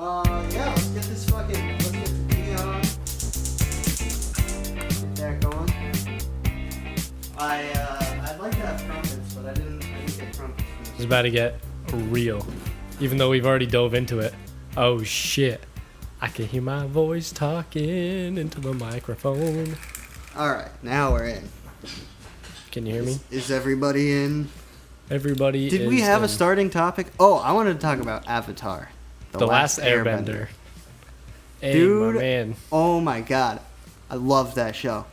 Yeah, let's get this fucking, let's get the thing on. Get that going. I'd like to have trumpets, but I didn't get trumpets for this. It's about to get real, even though we've already dove into it. Oh shit. I can hear my voice talking into the microphone. Alright, now we're in. Can you hear me? Is everybody in? Everybody Did is we have in. a starting topic? Oh, I wanted to talk about Avatar. The Last Airbender. Hey, Dude, my man. Oh my god. I love that show.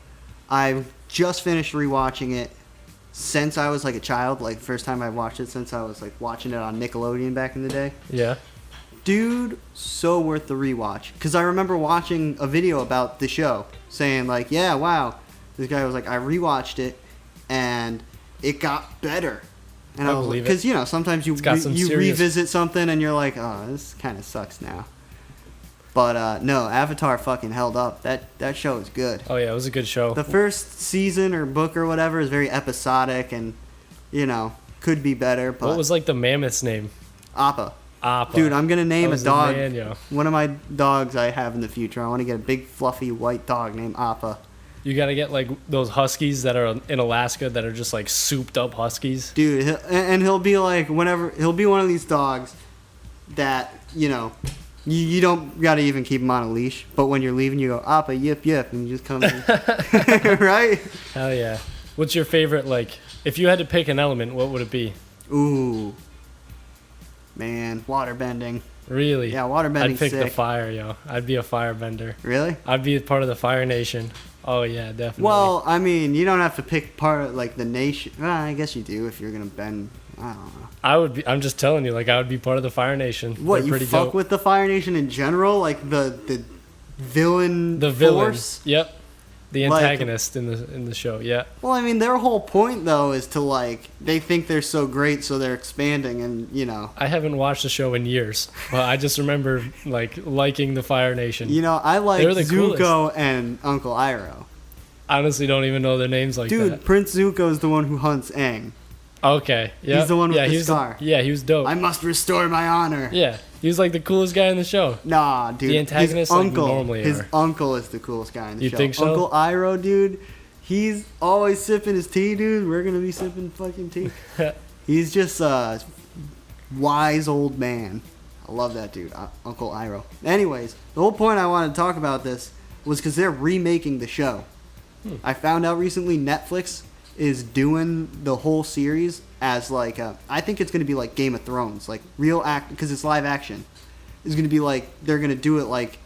I just finished rewatching it since I was like a child. Like, first time I watched it since I was like watching it on Nickelodeon back in the day. Yeah. Dude, so worth the rewatch. Because I remember watching a video about the show saying like, yeah, wow. This guy was like, I rewatched it and it got better. And I was like, because, you know, sometimes you revisit something and you're like, oh, this kind of sucks now. But no, Avatar fucking held up. That show is good. Oh yeah, it was a good show. The first season or book or whatever is very episodic and, you know, could be better. But what was like the mammoth's name? Appa. Appa. Dude, I'm gonna name a dog. Man, yo. One of my dogs I have in the future. I want to get a big fluffy white dog named Appa. You gotta get like those huskies that are in Alaska that are just like souped up huskies. Dude, he'll be like, whenever, he'll be one of these dogs that, you know, you don't gotta even keep him on a leash, but when you're leaving you go, Appa, yip yip, and you just come in. Right? Hell yeah. What's your favorite, like, if you had to pick an element, what would it be? Ooh. Man, waterbending. Really? Yeah, waterbending's I'd pick sick. the fire, yo. I'd be a firebender. Really? I'd be part of the Fire Nation. Oh yeah, definitely. Well, I mean, you don't have to pick part of like the nation. Well, I guess you do if you're gonna bend. I don't know. I would be. I'm just telling you, like I would be part of the Fire Nation. What, They're you pretty fuck dope. with the Fire Nation in general, like the villain? The villain. Force? Yep. The Like- antagonist in the show. Yeah. Well, I mean, their whole point though is to like they think they're so great, so they're expanding, and you know. I haven't watched the show in years, but I just remember like liking the Fire Nation. You know, I like They're the Zuko and Uncle Iroh. Honestly, don't even know their names like Dude, that. Prince Zuko is the one who hunts Aang. Okay. Yeah. He's the one with yeah, the he was scar. Yeah, he was dope. I must restore my honor. Yeah, he was like the coolest guy in the show. Nah, dude. The antagonists, his like, uncle, normally his are. uncle is the coolest guy in the You show. think so? Uncle Iroh, dude. He's always sipping his tea, dude. We're gonna be sipping fucking tea. He's just a wise old man. I love that dude, Uncle Iroh. Anyways, the whole point I wanted to talk about this was because they're remaking the show. I found out recently Netflix is doing the whole series as like I think it's gonna be like Game of Thrones, like real act because it's live action. It's gonna be like they're gonna do it like,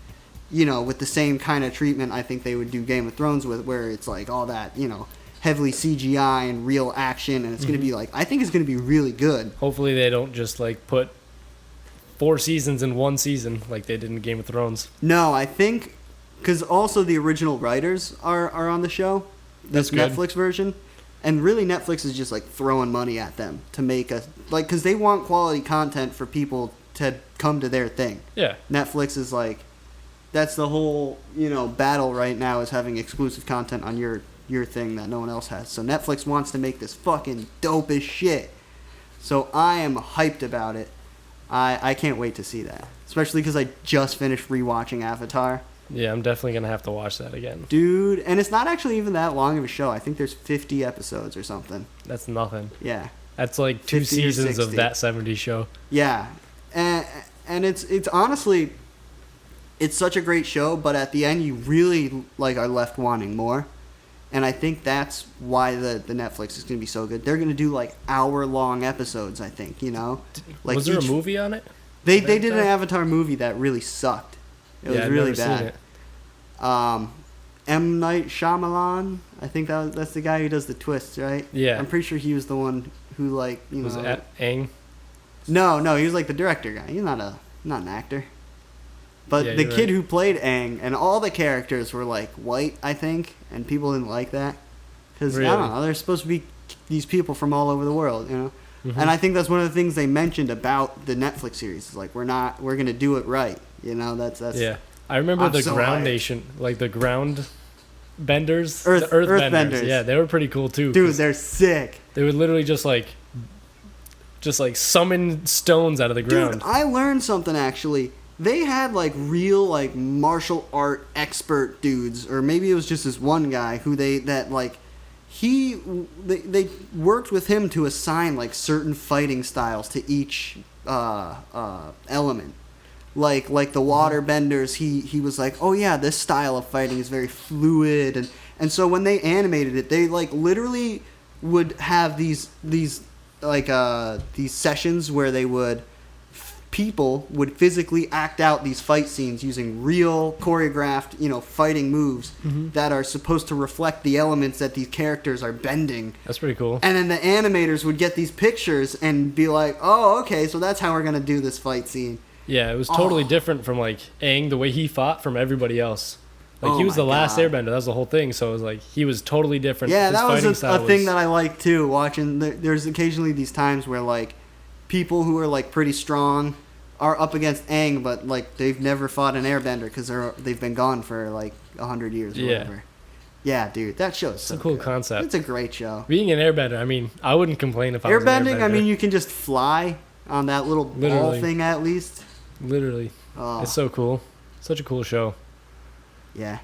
you know, with the same kind of treatment I think they would do Game of Thrones with, where it's like all that, you know, heavily CGI and real action, and it's gonna be like I think it's gonna be really good. Hopefully, they don't just like put 4 seasons in one season like they did in Game of Thrones. No, I think because also the original writers are on the show, this That's good. Netflix version, and really Netflix is just like throwing money at them to make a like because they want quality content for people to come to their thing. Yeah. Netflix is like, that's the whole, you know, battle right now is having exclusive content on your thing that no one else has. So Netflix wants to make this fucking dope as shit. So I am hyped about it. I can't wait to see that. Especially because I just finished rewatching Avatar. Yeah, I'm definitely gonna have to watch that again. Dude, and it's not actually even that long of a show. I think there's 50 episodes or something. That's nothing. Yeah. That's like 2 50 or seasons of 60. that 70s show. Yeah. And it's honestly, it's such a great show, but at the end you really like are left wanting more. And I think that's why the Netflix is going to be so good. They're going to do like hour-long episodes, I think, you know? Like was there a movie on it? They did an Avatar movie that really sucked. It was I've really never seen bad. it. M. Night Shyamalan, I think that's the guy who does the twists, right? Yeah. I'm pretty sure he was the one who like, you Was know. it Aang? No, he was like the director guy. He's not an actor. But Yeah, the you're kid right. who played Aang and all the characters were like white, I think, and people didn't like that because I Really? don't know, they're supposed to be these people from all over the world, you know. Mm-hmm. And I think that's one of the things they mentioned about the Netflix series is like we're gonna do it right, you know. That's Yeah. I remember I'm the so Ground hyped. Nation, like the Ground Benders, the Earthbenders. Benders. Yeah, they were pretty cool too. Dude, 'cause they're sick. they would literally just like summon stones out of the ground. Dude, I learned something actually. they had like real like martial art expert dudes, or maybe it was just this one guy who they worked with him to assign like certain fighting styles to each element. Like the waterbenders, he was like, oh yeah, this style of fighting is very fluid, and so when they animated it, they like literally would have these sessions where people would physically act out these fight scenes using real choreographed, fighting moves that are supposed to reflect the elements that these characters are bending. That's pretty cool. And then the animators would get these pictures and be like, oh, okay, so that's how we're going to do this fight scene. Yeah, it was totally different from like Aang, the way he fought from everybody else. Like he was the last Airbender, that was the whole thing. So it was like he was totally different. Yeah, His that was fighting a thing that I like too. Watching, there's occasionally these times where like people who are like pretty strong are up against Aang, but like they've never fought an Airbender because they've been gone for like 100 years or whatever. Yeah, dude, that show's so It's a cool good. concept. It's a great show. Being an Airbender, I mean, I wouldn't complain if I was an Airbending, Airbender. I mean, you can just fly on that little ball thing at least. Literally. Oh. It's so cool. Such a cool show. Yeah.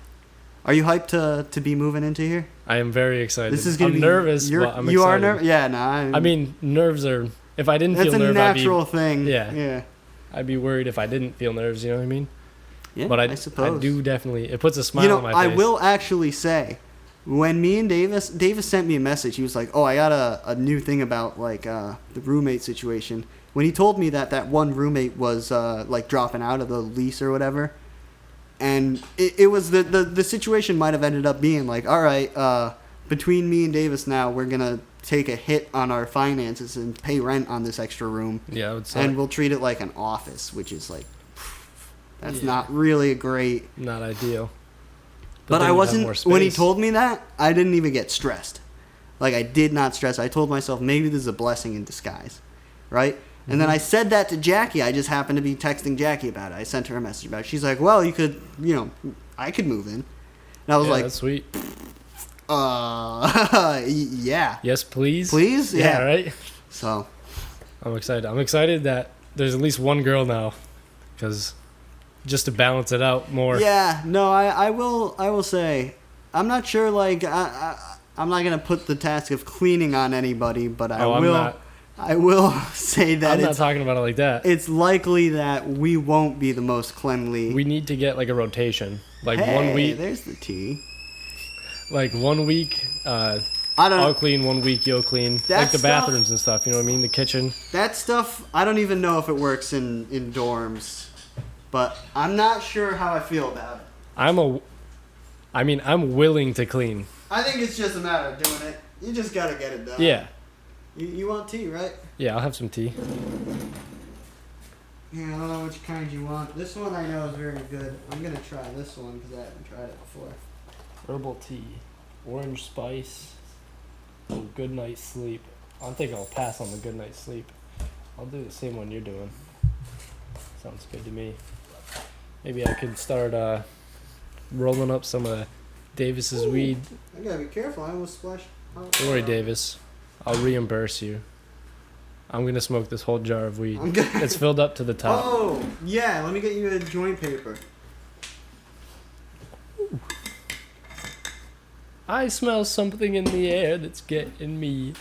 Are you hyped to be moving into here? I am very excited. This is gonna I'm be nervous, but I'm excited. You are nervous? Yeah, no. I mean, nerves are... If I didn't that's feel a nerves, natural thing. Yeah. I'd be worried if I didn't feel nerves, you know what I mean? Yeah, but I suppose. I do definitely... It puts a smile on my face. I will actually say, when me and Davis sent me a message, he was like, oh, I got a new thing about like the roommate situation. When he told me that one roommate was like dropping out of the lease or whatever, and it was the situation might have ended up being like, all right, between me and Davis now, we're gonna take a hit on our finances and pay rent on this extra room. Yeah, I would say. And we'll treat it like an office, which is like, that's not really a great. Not ideal. But I wasn't, when he told me that, I didn't even get stressed. Like, I did not stress. I told myself, maybe this is a blessing in disguise, right? And then I said that to Jackie. I just happened to be texting Jackie about it. I sent her a message about it. She's like, well, you could, I could move in. And I was like, that's sweet. Yeah. Yes, please? Please? Yeah. Right? So. I'm excited. I'm excited that there's at least one girl now. Because just to balance it out more. Yeah. No, I will say, I'm not sure, like, I'm not going to put the task of cleaning on anybody, but I will say that I'm not talking about it like that. It's likely that we won't be the most cleanly. We need to get like a rotation. Like hey, 1 week. There's the tea. Like 1 week, I'll clean, 1 week you'll clean. Like the bathrooms and stuff, you know what I mean? The kitchen. That stuff, I don't even know if it works in dorms. But I'm not sure how I feel about it. I'm willing to clean. I think it's just a matter of doing it. You just gotta get it done. Yeah. You want tea, right? Yeah, I'll have some tea. Yeah, I don't know which kind you want. This one I know is very good. I'm gonna try this one because I haven't tried it before. Herbal tea, orange spice, good night's sleep. I think I'll pass on the good night's sleep. I'll do the same one you're doing. Sounds good to me. Maybe I could start rolling up some of Davis's weed. I gotta be careful. I almost splashed. Don't worry, Davis. I'll reimburse you. I'm gonna smoke this whole jar of weed. It's filled up to the top. Oh, yeah. Let me get you a joint paper. Ooh. I smell something in the air that's getting me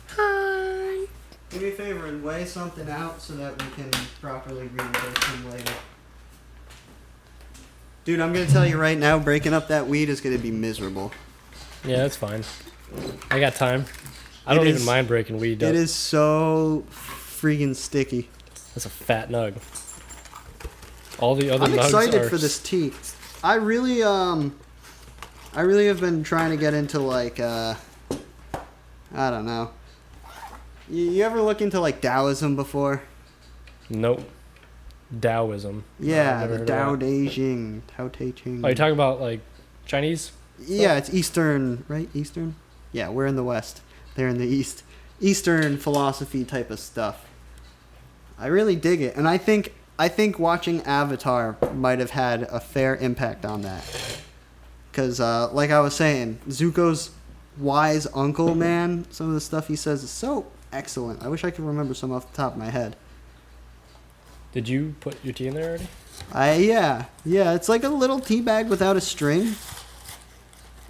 high. Do me a favor and weigh something out so that we can properly reimburse him later. Dude, I'm gonna tell you right now, breaking up that weed is gonna be miserable. Yeah, that's fine. I got time. I don't even mind breaking weed up. It is so freaking sticky. That's a fat nug. All the other nugs I'm excited for this tea. I really have been trying to get into like I don't know. You ever look into like Taoism before? Nope. Taoism. Yeah, the Tao Te Ching. Tao Te Ching. Are you talking about like Chinese? Yeah, it's Eastern, right? Eastern? Yeah, we're in the West. They're in the East. Eastern philosophy type of stuff. I really dig it. And I think watching Avatar might have had a fair impact on that. Because, like I was saying, Zuko's wise uncle, man, some of the stuff he says is so excellent. I wish I could remember some off the top of my head. Did you put your tea in there already? Yeah. It's like a little tea bag without a string.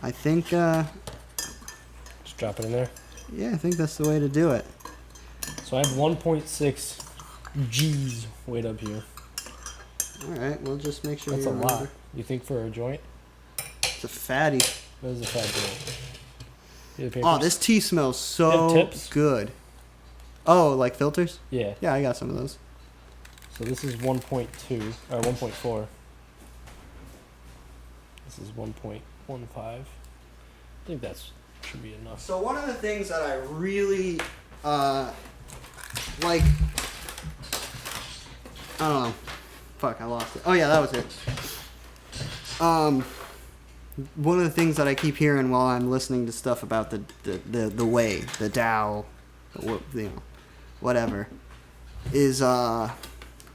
I think. Just drop it in there. Yeah, I think that's the way to do it. So I have 1.6 G's weight up here. All right, we'll just make sure. That's a lot. You think for a joint? It's a fatty. That is a fat joint. Oh, this tea smells You have so tips? good. Oh, like filters? Yeah. Yeah, I got some of those. So this is 1.2 or 1.4. This is 1.15. I think that should be enough. So one of the things that I really like, I don't know. Fuck, I lost it. Oh yeah, that was it. One of the things that I keep hearing while I'm listening to stuff about the way, the Tao, whatever, is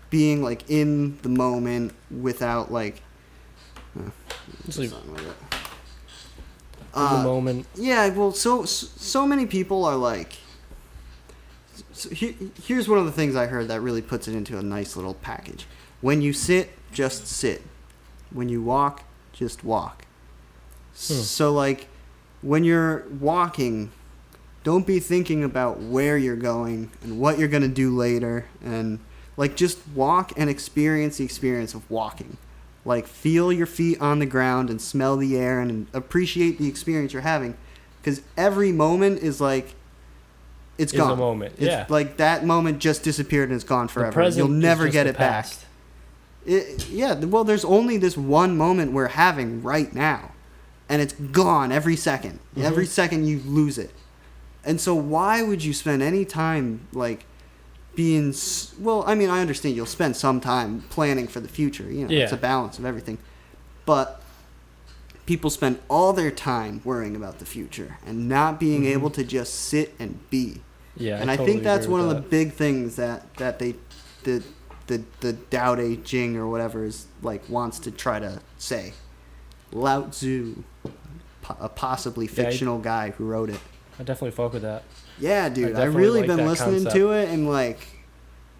being like in the moment without like. Sleep. Something like that. In the moment. Yeah, well, so many people are like. Here's one of the things I heard that really puts it into a nice little package. When you sit, just sit. When you walk, just walk. So, like, when you're walking, don't be thinking about where you're going and what you're going to do later. And, like, just walk and experience the experience of walking. Like, feel your feet on the ground and smell the air and appreciate the experience you're having. Because every moment is like, it's gone. Is a moment, it's yeah. like that moment just disappeared and it's gone forever. The present You'll never is just get the it back. past. Well, there's only this one moment we're having right now. And it's gone every second. Mm-hmm. Every second you lose it. And so why would you spend any time, like, being... Well, I mean, I understand you'll spend some time planning for the future. You know, it's a balance of everything. But people spend all their time worrying about the future and not being able to just sit and be. Yeah, and I think that's one of the big things that they... The Tao Te Ching or whatever is like wants to try to say. Lao Tzu, a possibly fictional guy who wrote it. I definitely fuck with that. Yeah, dude, I I've really like been that listening concept. to it and like,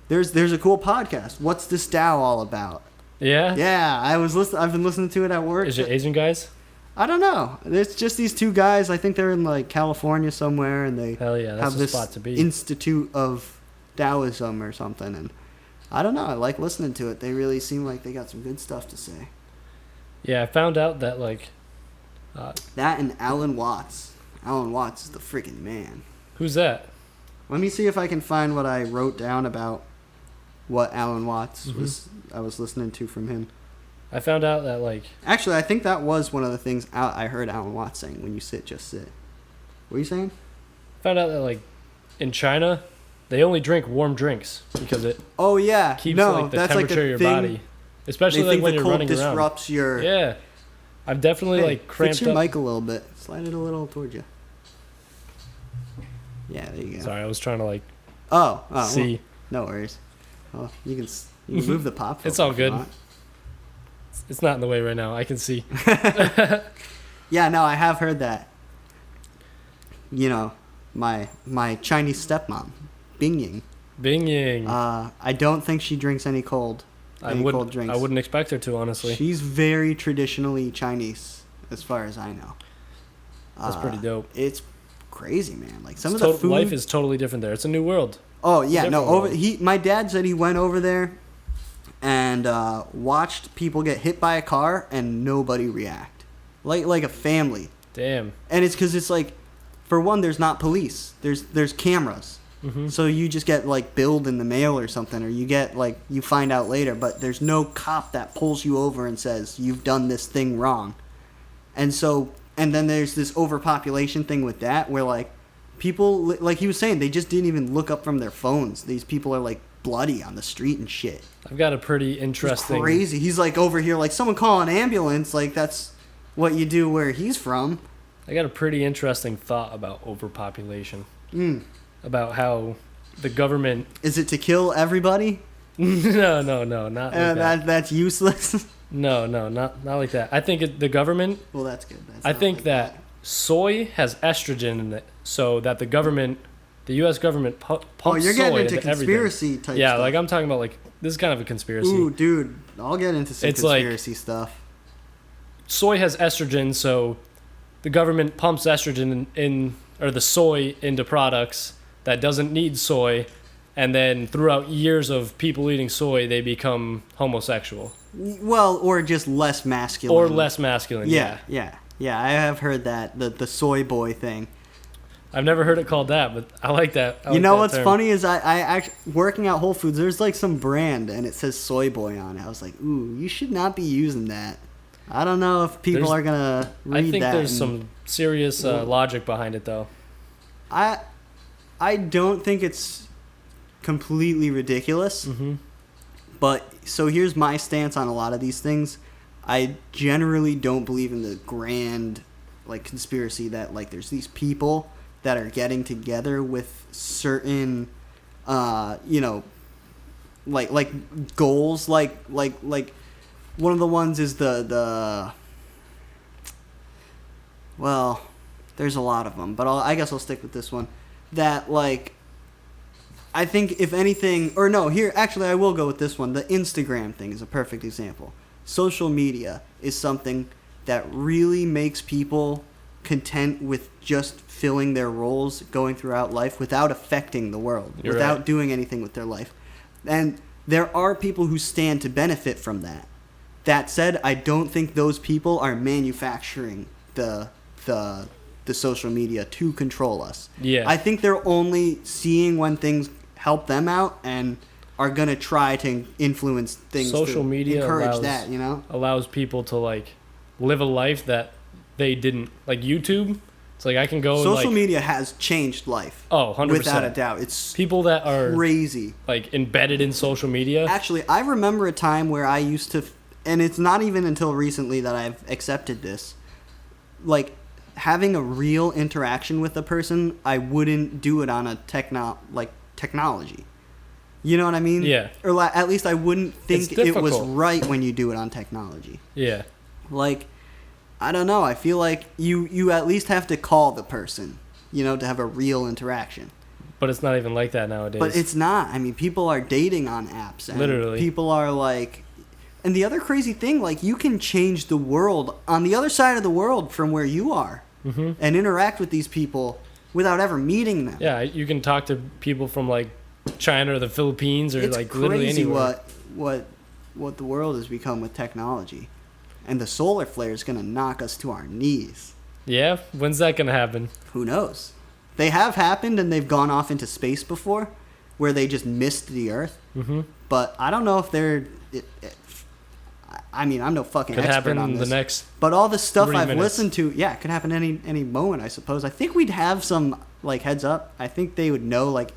there's a cool podcast. What's this Tao all about? Yeah. Yeah, I've been listening to it at work. Is it Asian guys? I don't know. It's just these two guys. I think they're in like California somewhere, and they Hell yeah, that's have the this spot to be. Institute of Taoism or something, and. I don't know. I like listening to it. They really seem like they got some good stuff to say. Yeah, I found out that like. That and Alan Watts. Alan Watts is the freaking man. Who's that? Let me see if I can find what I wrote down about what Alan Watts was. I was listening to from him. I found out that like. Actually, I think that was one of the things I heard Alan Watts saying. When you sit, just sit. What are you saying? Found out that like, in China, they only drink warm drinks because it. Oh yeah. Keeps no, like the that's temperature like a of your thing. body, especially They like think when the you're cold running around. disrupts your. Yeah, I've definitely like cramped fix your up. mic a little bit. Slide it a little towards you. Yeah, there you go. Sorry, I was trying to like Oh, see. Well, no worries. Well, you can move the pop. It's all filter if you good. want. It's not in the way right now. I can see. Yeah, no, I have heard that. You know, my Chinese stepmom, Bing Ying. Bing Yang. I don't think she drinks any cold cold drinks. I wouldn't expect her to, honestly. She's very traditionally Chinese, as far as I know. That's pretty dope. It's crazy, man. Like some of the food. Life is totally different there. It's a new world. Oh yeah, no. Different world. My dad said he went over there and watched people get hit by a car and nobody react, like a family. Damn. And it's because it's like, for one, there's not police. There's cameras. Mm-hmm. So you just get like billed in the mail or something, or you get like you find out later, but there's no cop that pulls you over and says you've done this thing wrong. And then there's this overpopulation thing with that, where like people, like he was saying, they just didn't even look up from their phones. These people are like bloody on the street and shit. I've got a pretty It's interesting. crazy. He's like over here, like someone call an ambulance. Like that's what you do where he's from. I got a pretty interesting thought about overpopulation. About how the government. Is it to kill everybody? No, not like that. That's useless. No, not like that. I think the government. Well, that's good. That's I not think like that soy has estrogen in it, so that the U.S. government pumps Oh, you're getting soy into everything. conspiracy type Yeah, stuff. like I'm talking about like this is kind of a conspiracy. Ooh, dude, I'll get into some It's like- conspiracy stuff. Soy has estrogen, so the government pumps estrogen or the soy into products that doesn't need soy, and then throughout years of people eating soy, they become homosexual Well, or just less masculine. or less masculine. Yeah. I have heard that the soy boy thing. I've never heard it called that, but I like that. I You like know that what's term. funny is I actually working at Whole Foods. There's like some brand and it says soy boy on it. I was like, ooh, you should not be using that. I don't know if people There's- are gonna read that. I think there's and- some serious logic behind it, though. I don't think it's completely ridiculous. Mm-hmm. But so here's my stance on a lot of these things. I generally don't believe in the grand like conspiracy that like there's these people that are getting together with certain like goals like one of the ones is the well, there's a lot of them, but I guess I'll stick with this one. That like I think if anything, or no, here, actually I will go with this one. The Instagram thing is a perfect example. Social media is something that really makes people content with just filling their roles going throughout life without affecting the world, You're without right. doing anything with their life. And there are people who stand to benefit from that. That said, I don't think those people are manufacturing the social media to control us. Yeah. I think they're only seeing when things help them out and are going to try to influence things Social to media encourage allows, that, you know? allows people to like live a life that they didn't. Like YouTube, it's like I can go Social like, media has changed life. Oh, 100%. Without a doubt. It's People that are crazy. like embedded in social media. Actually, I remember a time where I used to, and it's not even until recently that I've accepted this, like having a real interaction with a person, I wouldn't do it on a technology. You know what I mean? Yeah. Or at least I wouldn't think It's it was difficult. right when you do it on technology. Yeah. Like, I don't know. I feel like you at least have to call the person, you know, to have a real interaction. But it's not even like that nowadays. But it's not. I mean, people are dating on apps. And Literally. People are like... And the other crazy thing, like, you can change the world on the other side of the world from where you are Mm-hmm. and interact with these people without ever meeting them. Yeah, you can talk to people from like China or the Philippines or It's like literally crazy anywhere. what the world has become with technology. And the solar flare is going to knock us to our knees. Yeah, when's that gonna happen? Who knows? They have happened and they've gone off into space before where they just missed the Earth. Mm-hmm. But I don't know if they're... I mean, I'm no fucking Could expert happen on in this. the next. But all the stuff 3 I've minutes. listened to, yeah, it could happen any moment, I suppose. I think we'd have some, like, heads up. I think they would know, like,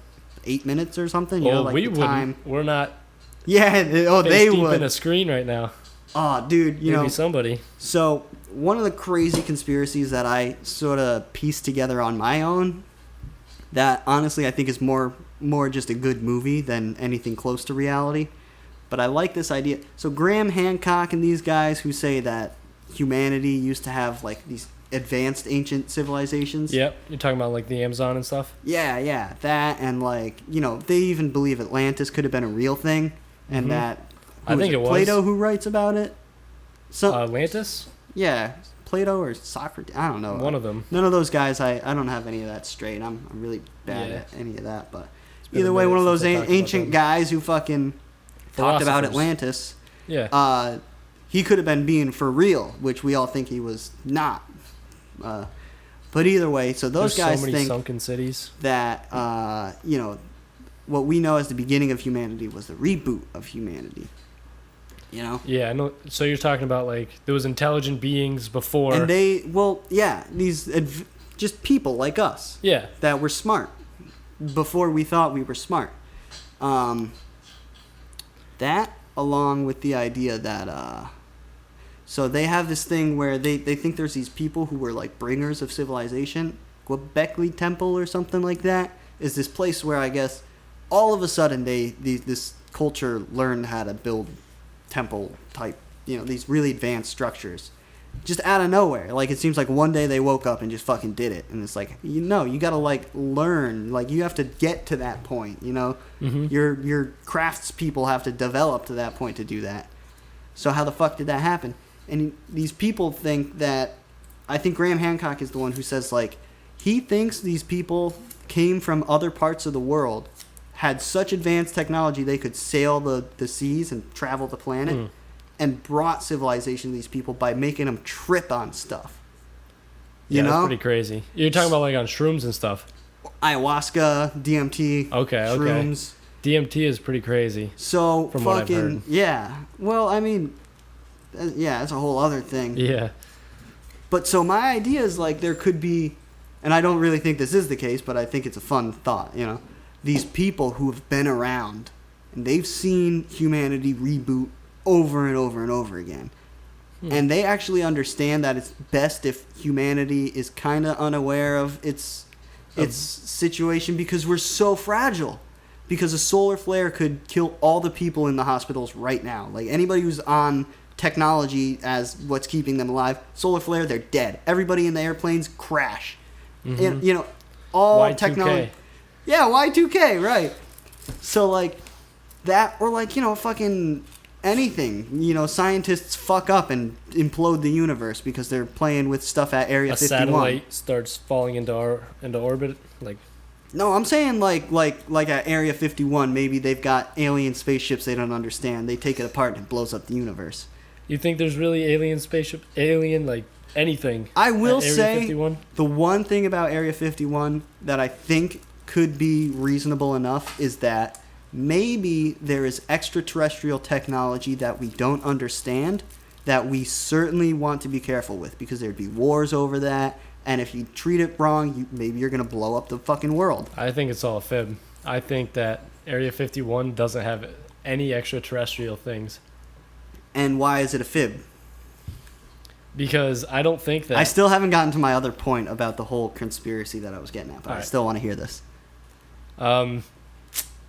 8 minutes or something. You know, Well, like we the time. wouldn't. We're not Yeah, they face deep would. in a screen right now. Oh, dude, you Maybe know. somebody. So, one of the crazy conspiracies that I sort of pieced together on my own, that honestly I think is more just a good movie than anything close to reality. But I like this idea. So Graham Hancock and these guys who say that humanity used to have like these advanced ancient civilizations. Yep, you're talking about like the Amazon and stuff. Yeah, that and like, you know, they even believe Atlantis could have been a real thing and Mhm. that I think it was. Plato who writes about it. So Atlantis, yeah, Plato or Socrates, I don't know. one of them. None of those guys, I don't have any of that straight. I'm really bad Yeah. at any of that. But been either a way, minute one of those since I talked about ancient them. guys who fucking talked about Philosophers. Atlantis, Yeah. he could have been being for real, which we all think he was not. But either way, so those There's guys so many think sunken cities. that, you know, what we know as the beginning of humanity was the reboot of humanity. You know? Yeah, I know. So you're talking about like there was intelligent beings before. And they, well, yeah, these just people like us. Yeah. That were smart before we thought we were smart. That along with the idea that so they have this thing where they think there's these people who were like bringers of civilization. Göbekli Temple or something like that is this place where I guess all of a sudden this culture learned how to build temple type, you know, these really advanced structures. just out of nowhere. Like, it seems like one day they woke up and just fucking did it. And it's like, you gotta, like, learn. Like, you have to get to that point, you know? Mm-hmm. Your crafts people have to develop to that point to do that. So how the fuck did that happen? And these people think that... I think Graham Hancock is the one who says, like, he thinks these people came from other parts of the world, had such advanced technology they could sail the seas and travel the planet, and brought civilization to these people by making them trip on stuff. You know? That's pretty crazy. You're talking about, like, on shrooms and stuff. Ayahuasca, DMT, shrooms. DMT is pretty crazy. So, from what I've heard. Yeah. Well, I mean, yeah, that's a whole other thing. Yeah. But so my idea is, like, there could be, and I don't really think this is the case, but I think it's a fun thought, you know, these people who have been around and they've seen humanity reboot over and over and over again. And they actually understand that it's best if humanity is kind of unaware of its situation, because we're so fragile. Because a solar flare could kill all the people in the hospitals right now. Like, anybody who's on technology as what's keeping them alive, solar flare, they're dead. Everybody in the airplanes crash. And, you know, all Y2K. technology. Yeah, Y2K, right. So, like, that, or, like, you know, fucking anything. You know, scientists fuck up and implode the universe because they're playing with stuff at Area 51. A satellite starts falling into orbit, like... No, I'm saying like at Area 51, maybe they've got alien spaceships they don't understand. They take it apart and it blows up the universe. You think there's really alien like anything? I will at Area say 51? The one thing about Area 51 that I think could be reasonable enough is that maybe there is extraterrestrial technology that we don't understand that we certainly want to be careful with, because there'd be wars over that, and if you treat it wrong, maybe you're going to blow up the fucking world. I think it's all a fib. I think that Area 51 doesn't have any extraterrestrial things. And why is it a fib? Because I don't think that... I still haven't gotten to my other point about the whole conspiracy that I was getting at, but I still want to hear this.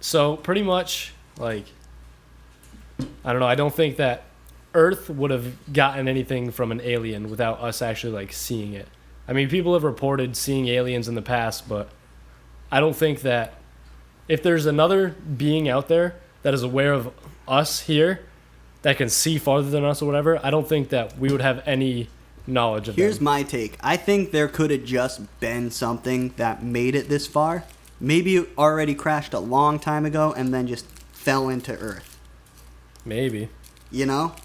So pretty much, like, I don't know, I don't think that Earth would have gotten anything from an alien without us actually, like, seeing it. I mean, people have reported seeing aliens in the past, but I don't think that if there's another being out there that is aware of us here, that can see farther than us or whatever, I don't think that we would have any knowledge of Here's them. my take. I think there could have just been something that made it this far. Maybe it already crashed a long time ago and then just fell into Earth. Maybe. You know?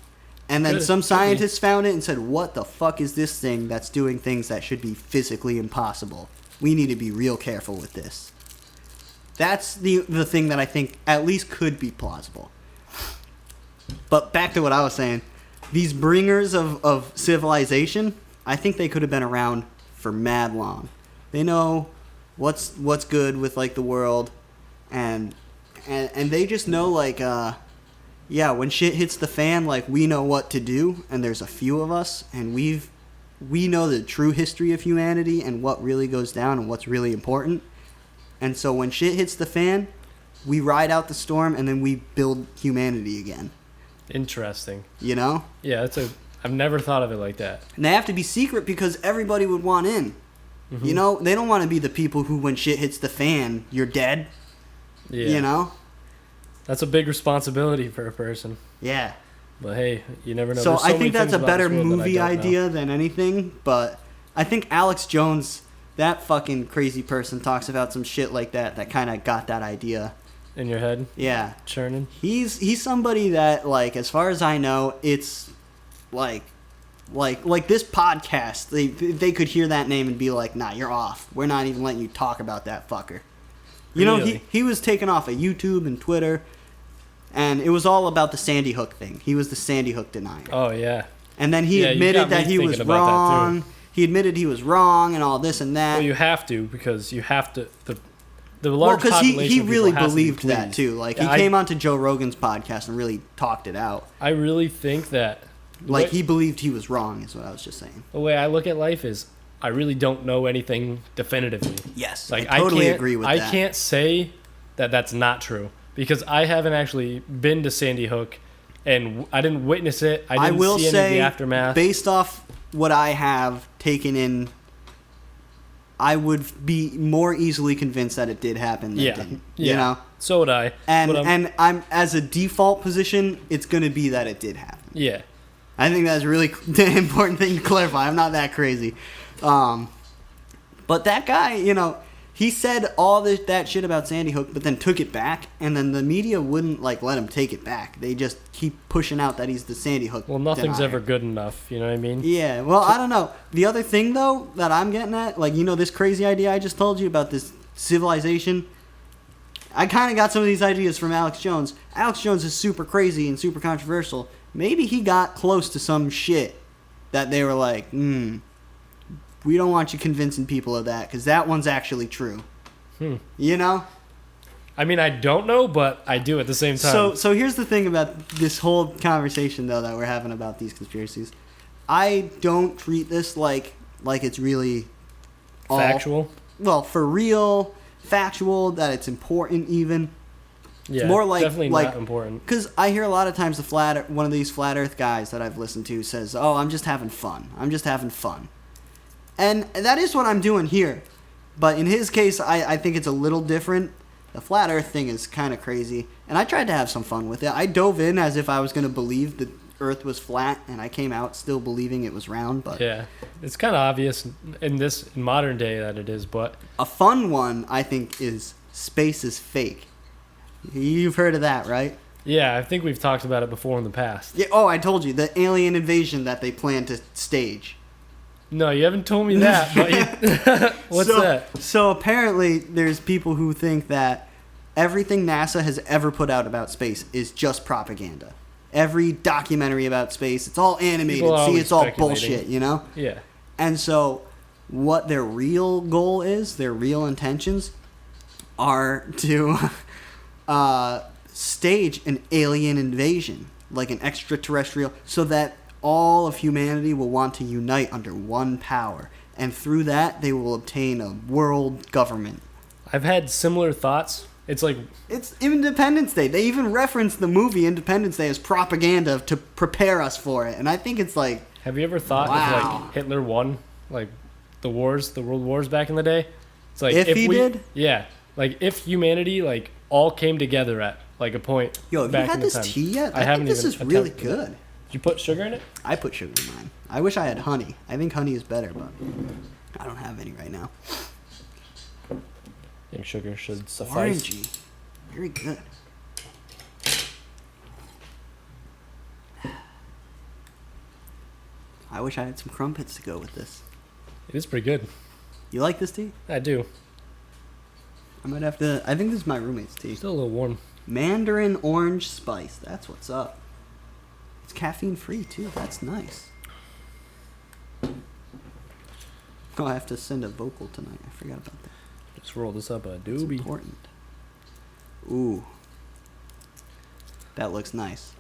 And then some scientists found it and said, what the fuck is this thing that's doing things that should be physically impossible? We need to be real careful with this. That's the thing that I think at least could be plausible. But back to what I was saying. These bringers of civilization, I think they could have been around for mad long. They know what's good with, like, the world, and they just know, like, yeah, when shit hits the fan, like, we know what to do, and there's a few of us, and we know the true history of humanity and what really goes down and what's really important. And so when shit hits the fan, we ride out the storm and then we build humanity again. Interesting. You know? Yeah, I've never thought of it like that. And they have to be secret because everybody would want in. Mm-hmm. You know? They don't want to be the people who, when shit hits the fan, you're dead. Yeah. You know? That's a big responsibility for a person. Yeah. But hey, you never know. So I think that's a better movie idea than anything, but I think Alex Jones, that fucking crazy person, talks about some shit like that kind of got that idea. In your head? Yeah. Churning? He's somebody that, like, as far as I know, it's like this podcast, they could hear that name and be like, nah, you're off. We're not even letting you talk about that fucker. You really? know, he was taken off of YouTube and Twitter, and it was all about the Sandy Hook thing. He was the Sandy Hook denier. Oh, yeah. And then he admitted that he was wrong. He admitted he was wrong and all this and that. Well, you have to, because you have to... The large population because he really believed to that, too. Like, he came onto Joe Rogan's podcast and really talked it out. I really think that... Like, he believed he was wrong, is what I was just saying. The way I look at life is, I really don't know anything definitively. Yes, like, I totally agree with that. I can't say that that's not true, because I haven't actually been to Sandy Hook, and I didn't witness it. I didn't see any of the aftermath. Based off what I have taken in, I would be more easily convinced that it did happen than it didn't. You know? So would I. And I'm as a default position, it's going to be that it did happen. Yeah. I think that's a really important thing to clarify. I'm not that crazy. But that guy, you know, he said all that shit about Sandy Hook, but then took it back, and then the media wouldn't like let him take it back. They just keep pushing out that he's the Sandy Hook. Well, nothing's denier. ever good enough. You know what I mean? Yeah. Well, I don't know. The other thing though that I'm getting at, like, you know, this crazy idea I just told you about this civilization. I kind of got some of these ideas from Alex Jones. Alex Jones is super crazy and super controversial. Maybe he got close to some shit that they were like, we don't want you convincing people of that because that one's actually true. You know? I mean, I don't know, but I do at the same time. So here's the thing about this whole conversation, though, that we're having about these conspiracies. I don't treat this like it's really factual? Well, for real, factual, that it's important even. Yeah, it's more like, definitely not important. Because I hear a lot of times one of these flat earth guys that I've listened to says, oh, I'm just having fun. I'm just having fun. And that is what I'm doing here. But in his case, I think it's a little different. The flat earth thing is kind of crazy. And I tried to have some fun with it. I dove in as if I was going to believe the earth was flat, and I came out still believing it was round. But yeah, it's kind of obvious in modern day that it is, but... A fun one, I think, is space is fake. You've heard of that, right? Yeah, I think we've talked about it before in the past. Yeah. Oh, I told you. The alien invasion that they plan to stage. No, you haven't told me that. But what's that? So apparently there's people who think that everything NASA has ever put out about space is just propaganda. Every documentary about space, it's all animated. See, it's all bullshit, you know? Yeah. And so what their real goal is, their real intentions, are to stage an alien invasion, like an extraterrestrial, so that all of humanity will want to unite under one power. And through that, they will obtain a world government. I've had similar thoughts. It's like... It's Independence Day. They even reference the movie Independence Day as propaganda to prepare us for it. And I think it's like... Have you ever thought if like Hitler won like the world wars back in the day? It's like if he did? Yeah. Like if humanity like all came together at like a point. Yo, have you had this tea yet? I think this is really good. Did you put sugar in it? I put sugar in mine. I wish I had honey. I think honey is better, but I don't have any right now. I think sugar should suffice. Orangey. Very good. I wish I had some crumpets to go with this. It is pretty good. You like this tea? I do. I might have to... I think this is my roommate's tea. Still a little warm. Mandarin orange spice. That's what's up. It's caffeine free too. That's nice. Oh, I have to send a vocal tonight. I forgot about that. Just roll this up a It's doobie. important. Ooh. That looks nice.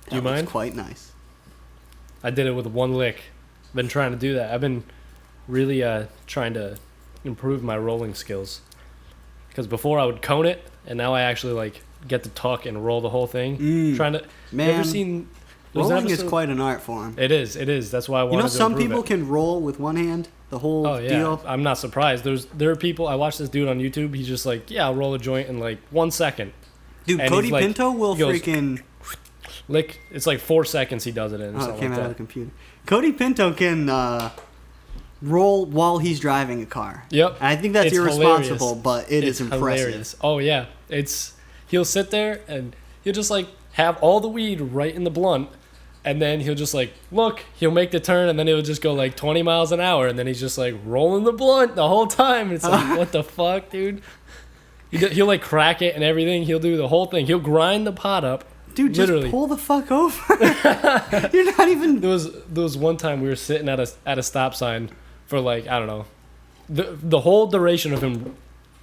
Do you That looks mind? quite nice. I did it with one lick. Been trying to do that. I've been really trying to improve my rolling skills. Because before I would cone it, and now I actually like get to tuck and roll the whole thing. Trying to... Man, you ever seen... rolling is quite an art form. It is. That's why I wanted to You know, some improve people it. can roll with one hand. The whole Oh yeah, deal. I'm not surprised. There are people. I watched this dude on YouTube. He's just like, yeah, I'll roll a joint in like 1 second. Dude, And Cody he's like- Pinto will he goes, freaking... Lick. It's like 4 seconds he does it in. Or Oh, it something came like out that. of the computer. Cody Pinto can roll while he's driving a car. Yep. And I think that's It's irresponsible, hilarious. but it is It's impressive. hilarious. Oh yeah, he'll sit there and he'll just like have all the weed right in the blunt, and then he'll just like he'll make the turn, and then he'll just go like 20 miles an hour, and then he's just like rolling the blunt the whole time. It's like what the fuck, dude? He'll like crack it and everything. He'll do the whole thing. He'll grind the pot up. Dude, just literally. pull the fuck over. You're not even... There was one time we were sitting at a stop sign for like, I don't know, the whole duration of him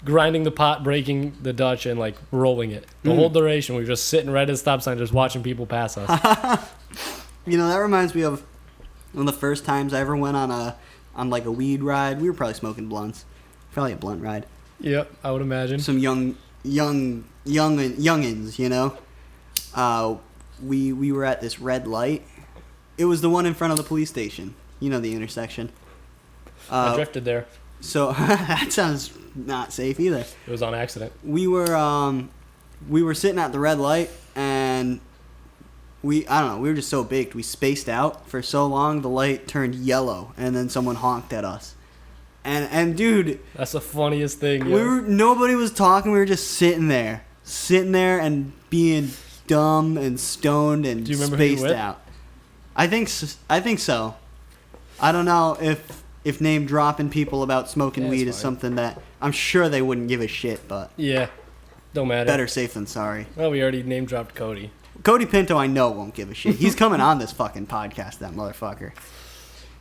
grinding the pot, breaking the Dutch, and like rolling it. The whole duration, we were just sitting right at the stop sign, just watching people pass us. You know, that reminds me of one of the first times I ever went on like a weed ride. We were probably smoking blunts. Probably a blunt ride. Yep, I would imagine. Some youngins, you know. We were at this red light, It was the one in front of the police station. You know, the intersection. I drifted there. So that sounds not safe either. It was on accident. We were sitting at the red light, and we were just so baked. We spaced out for so long, the light turned yellow, and then someone honked at us. And dude, that's the funniest thing. Yo. Nobody was talking. We were just sitting there and being dumb and stoned and Do you remember spaced who you with? out. I think so. I don't know if name dropping people about smoking weed is something that I'm sure they wouldn't give a shit, but yeah, don't matter. Better safe than sorry. Well, we already name dropped Cody. Cody Pinto, I know won't give a shit. He's coming on this fucking podcast, that motherfucker.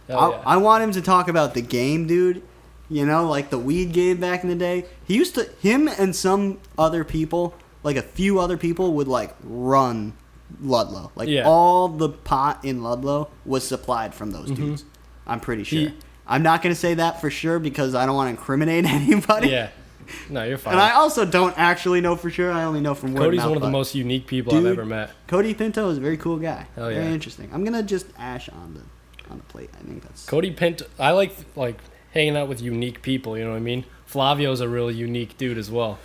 I want him to talk about the game, dude. You know, like the weed game back in the day. Him and some other people, like a few other people, would like run Ludlow. Like all the pot in Ludlow was supplied from those dudes. I'm pretty sure. I'm not going to say that for sure because I don't want to incriminate anybody. Yeah. No, you're fine. And I also don't actually know for sure. I only know from word of mouth. Cody's one of the most unique people I've ever met. Cody Pinto is a very cool guy. Hell yeah. Very interesting. I'm going to just ash on the plate. I think that's... Cody Pinto, I like hanging out with unique people, you know what I mean? Flavio's a really unique dude as well.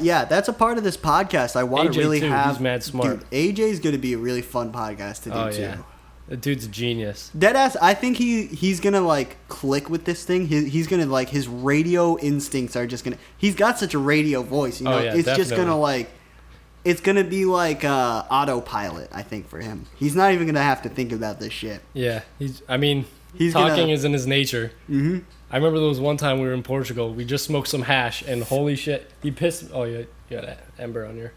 Yeah, that's a part of this podcast. I want to really too, have... He's mad smart. Dude, AJ's going to be a really fun podcast to do, too. Yeah. The dude's a genius. Deadass, I think he's going to, like, click with this thing. He's going to, like, his radio instincts are just going to... He's got such a radio voice, you know? Yeah, it's definitely. just going to, like... It's going to be like autopilot, I think, for him. He's not even going to have to think about this shit. Yeah. Talking is in his nature. Mm-hmm. I remember there was one time we were in Portugal. We just smoked some hash, and holy shit, he pissed... Oh, yeah, you got an ember on your...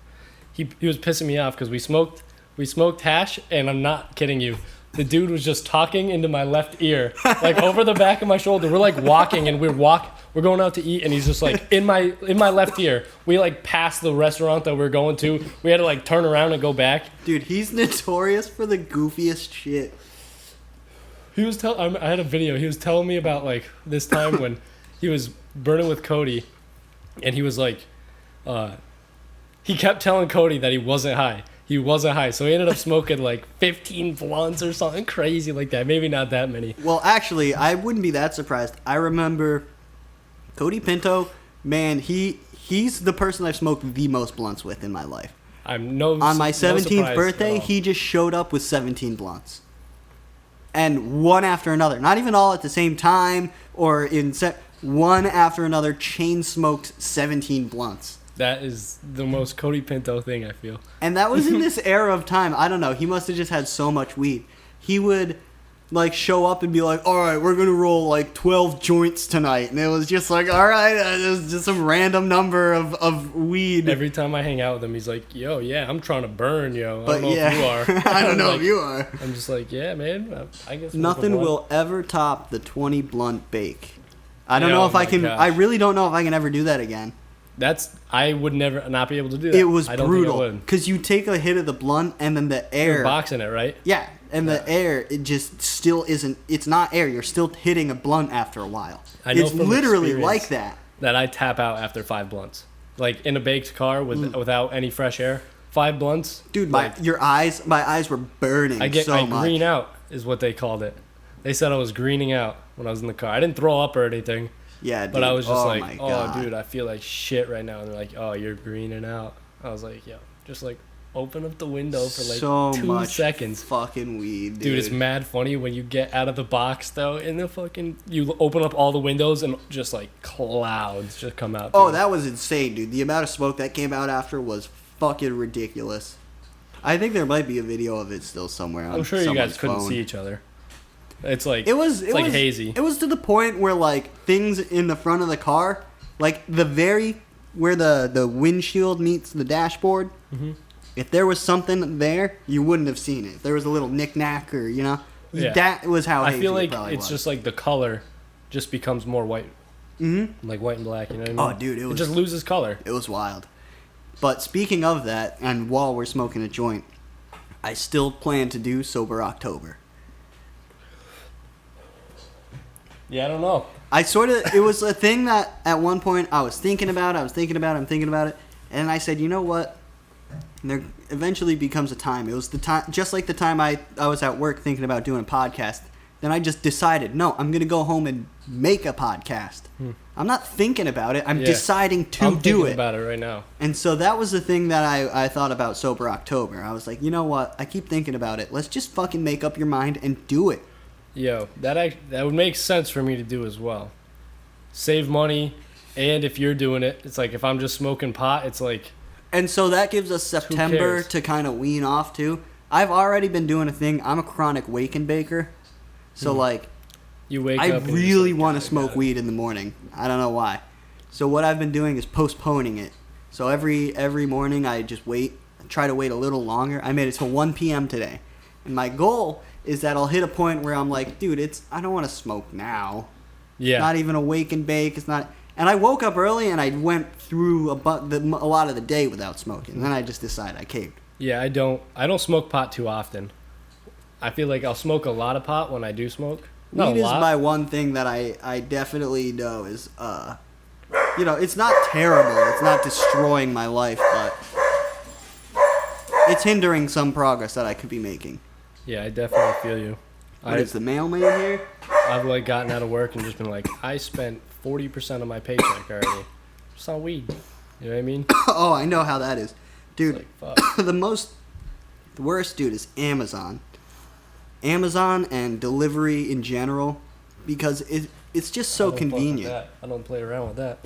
He was pissing me off because we smoked hash, and I'm not kidding you. The dude was just talking into my left ear, like over the back of my shoulder. We're like walking, and we're going out to eat, and he's just like in my left ear. We like passed the restaurant that we were going to. We had to like turn around and go back. Dude, he's notorious for the goofiest shit. I had a video. He was telling me about like this time when he was burning with Cody, and he was like, he kept telling Cody that he wasn't high. He wasn't high, so he ended up smoking like 15 blunts or something crazy like that. Maybe not that many. Well, actually, I wouldn't be that surprised. I remember Cody Pinto, man, he's the person I've smoked the most blunts with in my life. On my 17th birthday, he just showed up with 17 blunts. And one after another. Not even all at the same time or one after another, chain smoked 17 blunts. That is the most Cody Pinto thing, I feel. And that was in this era of time. I don't know. He must have just had so much weed. He would, like, show up and be like, all right, we're going to roll, like, 12 joints tonight. And it was just like, all right, it was just some random number of weed. Every time I hang out with him, he's like, yo, yeah, I'm trying to burn, yo. I don't know if you are. I don't know if you are. I'm just like, yeah, man, I guess. Nothing will ever top the 20 blunt bake. I don't know if I can. Gosh. I really don't know if I can ever do that again. I would never not be able to do that. It was brutal because you take a hit of the blunt and then the air. You're boxing it, right? Yeah, and the air, it just still isn't. It's not air. You're still hitting a blunt after a while. It's literally like that. That I tap out after 5 blunts, like in a baked car without any fresh air. 5 blunts, dude. My eyes were burning. I green out is what they called it. They said I was greening out when I was in the car. I didn't throw up or anything. Yeah, dude. But I was just dude, I feel like shit right now. And they're like, oh, you're greening out. I was like, yo, just like open up the window for like 2 seconds. Fucking weed, dude. Dude, it's mad funny when you get out of the box though, and you open up all the windows and just like clouds just come out. Oh, that was insane, dude. The amount of smoke that came out after was fucking ridiculous. I think there might be a video of it still somewhere. I'm sure you guys couldn't see each other. It's like it was hazy. It was to the point where like things in the front of the car, like where the windshield meets the dashboard. Mm-hmm. If there was something there, you wouldn't have seen it. If there was a little knick-knack or that was how. I feel like it's just like the color just becomes more white, like white and black. You know what I mean? Oh, dude, it just loses color. It was wild. But speaking of that, and while we're smoking a joint, I still plan to do Sober October. Yeah, I don't know. It was a thing that at one point I was thinking about it, and I said, you know what? And there eventually becomes a time. It was the time, just like the time I was at work thinking about doing a podcast. Then I just decided, no, I'm going to go home and make a podcast. I'm not thinking about it. I'm deciding to I'm do thinking it. about it right now. And so that was the thing that I thought about Sober October. I was like, you know what? I keep thinking about it. Let's just fucking make up your mind and do it. Yo, that would make sense for me to do as well. Save money, and if you're doing it, it's like if I'm just smoking pot, it's like... And so that gives us September to kind of wean off, too. I've already been doing a thing. I'm a chronic wake and baker. So, like, you wake I up and really like, want to smoke weed in the morning. I don't know why. So what I've been doing is postponing it. So every morning I just try to wait a little longer. I made it till 1 p.m. today. And my goal is that I'll hit a point where I'm like, dude, I don't want to smoke now. Yeah. Not even a wake and bake. It's not... And I woke up early and I went through a lot of the day without smoking. And then I just decided I caved. Yeah, I don't smoke pot too often. I feel like I'll smoke a lot of pot when I do smoke. Not Weed a lot. is my one thing that I definitely know is, it's not terrible. It's not destroying my life, but it's hindering some progress that I could be making. Yeah, I definitely feel you. Is the mailman here? I've like gotten out of work and just been like, I spent 40% of my paycheck already. It's not weed. You know what I mean? Oh, I know how that is. Dude, Like, fuck. the worst, dude, is Amazon. Amazon and delivery in general, because it's just so convenient. I don't play around with that.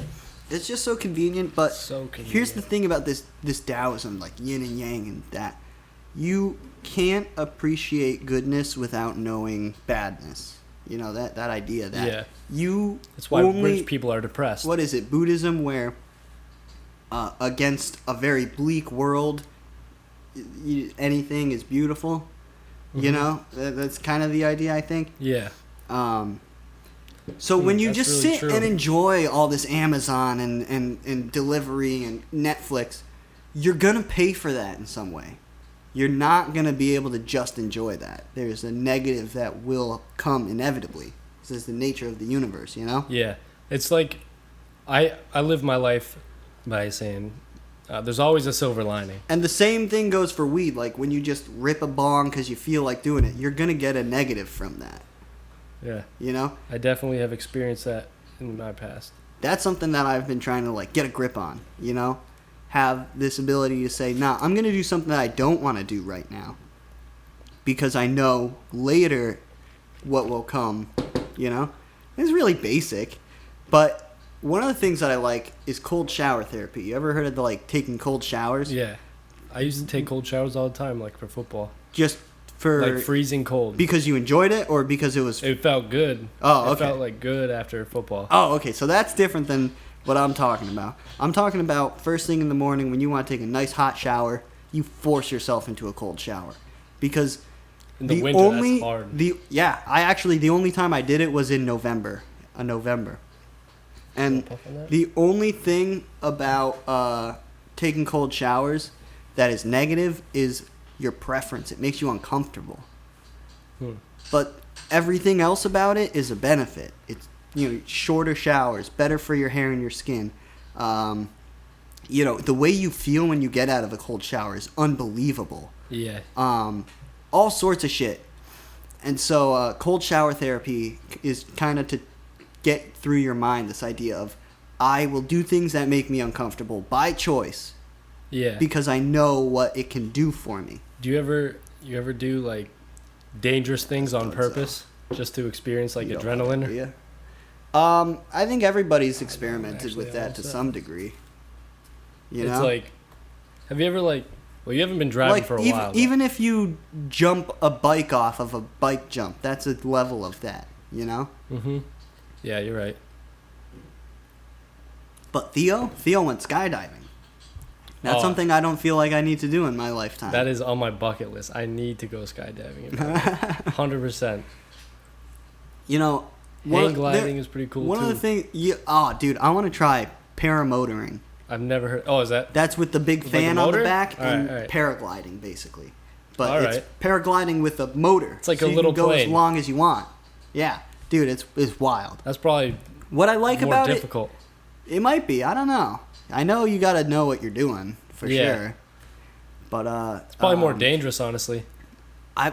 It's just so convenient, but So convenient. here's the thing about this Taoism, like yin and yang and that. You can't appreciate goodness without knowing badness. You know, that idea that That's why rich people are depressed. What is it, Buddhism, where against a very bleak world, anything is beautiful? Mm-hmm. You know, that's kind of the idea, I think. Yeah. So when you just really sit true. and enjoy all this Amazon and delivery and Netflix, you're going to pay for that in some way. You're not going to be able to just enjoy that. There's a negative that will come inevitably. This is the nature of the universe, you know? Yeah. It's like I live my life by saying there's always a silver lining. And the same thing goes for weed. Like when you just rip a bong because you feel like doing it, you're going to get a negative from that. Yeah. You know? I definitely have experienced that in my past. That's something that I've been trying to like get a grip on, you know? Have this ability to say, nah, I'm going to do something that I don't want to do right now. Because I know later what will come, you know? It's really basic. But one of the things that I like is cold shower therapy. You ever heard of like taking cold showers? Yeah. I used to take cold showers all the time, like for football. Just for... Like freezing cold. Because you enjoyed it or because it was... It felt good. Oh, okay. It felt like good after football. Oh, okay. So that's different than what I'm talking about. I'm talking about first thing in the morning when you want to take a nice hot shower, you force yourself into a cold shower. Because in the winter, that's hard. The only time I did it was in November. And the only thing about taking cold showers that is negative is your preference. It makes you uncomfortable. But everything else about it is a benefit. It's, you know, shorter showers, better for your hair and your skin. You know, the way you feel when you get out of a cold shower is unbelievable. Yeah. All sorts of shit. And so cold shower therapy is kind of to get through your mind this idea of I will do things that make me uncomfortable by choice. Yeah. Because I know what it can do for me. Do you ever do like dangerous things on purpose just to experience like adrenaline? Yeah. I think everybody's experimented with that to some degree. You know? It's like, have you ever like, well, you haven't been driving for a while. Even if you jump a bike off of a bike jump, that's a level of that, you know? Mm-hmm. Yeah, you're right. But Theo went skydiving. That's something I don't feel like I need to do in my lifetime. That is on my bucket list. I need to go skydiving. 100%. You know, hang gliding is pretty cool too. One of the things, dude, I want to try paramotoring. I've never heard. Oh, is that? That's with the big fan like on the back and right. paragliding, basically. But it's paragliding with a motor. It's like so a little you can go plane. as long as you want. Yeah, dude, it's wild. That's probably what I like more about difficult. It might be. I don't know. I know you got to know what you're doing for sure. But It's probably more dangerous, honestly.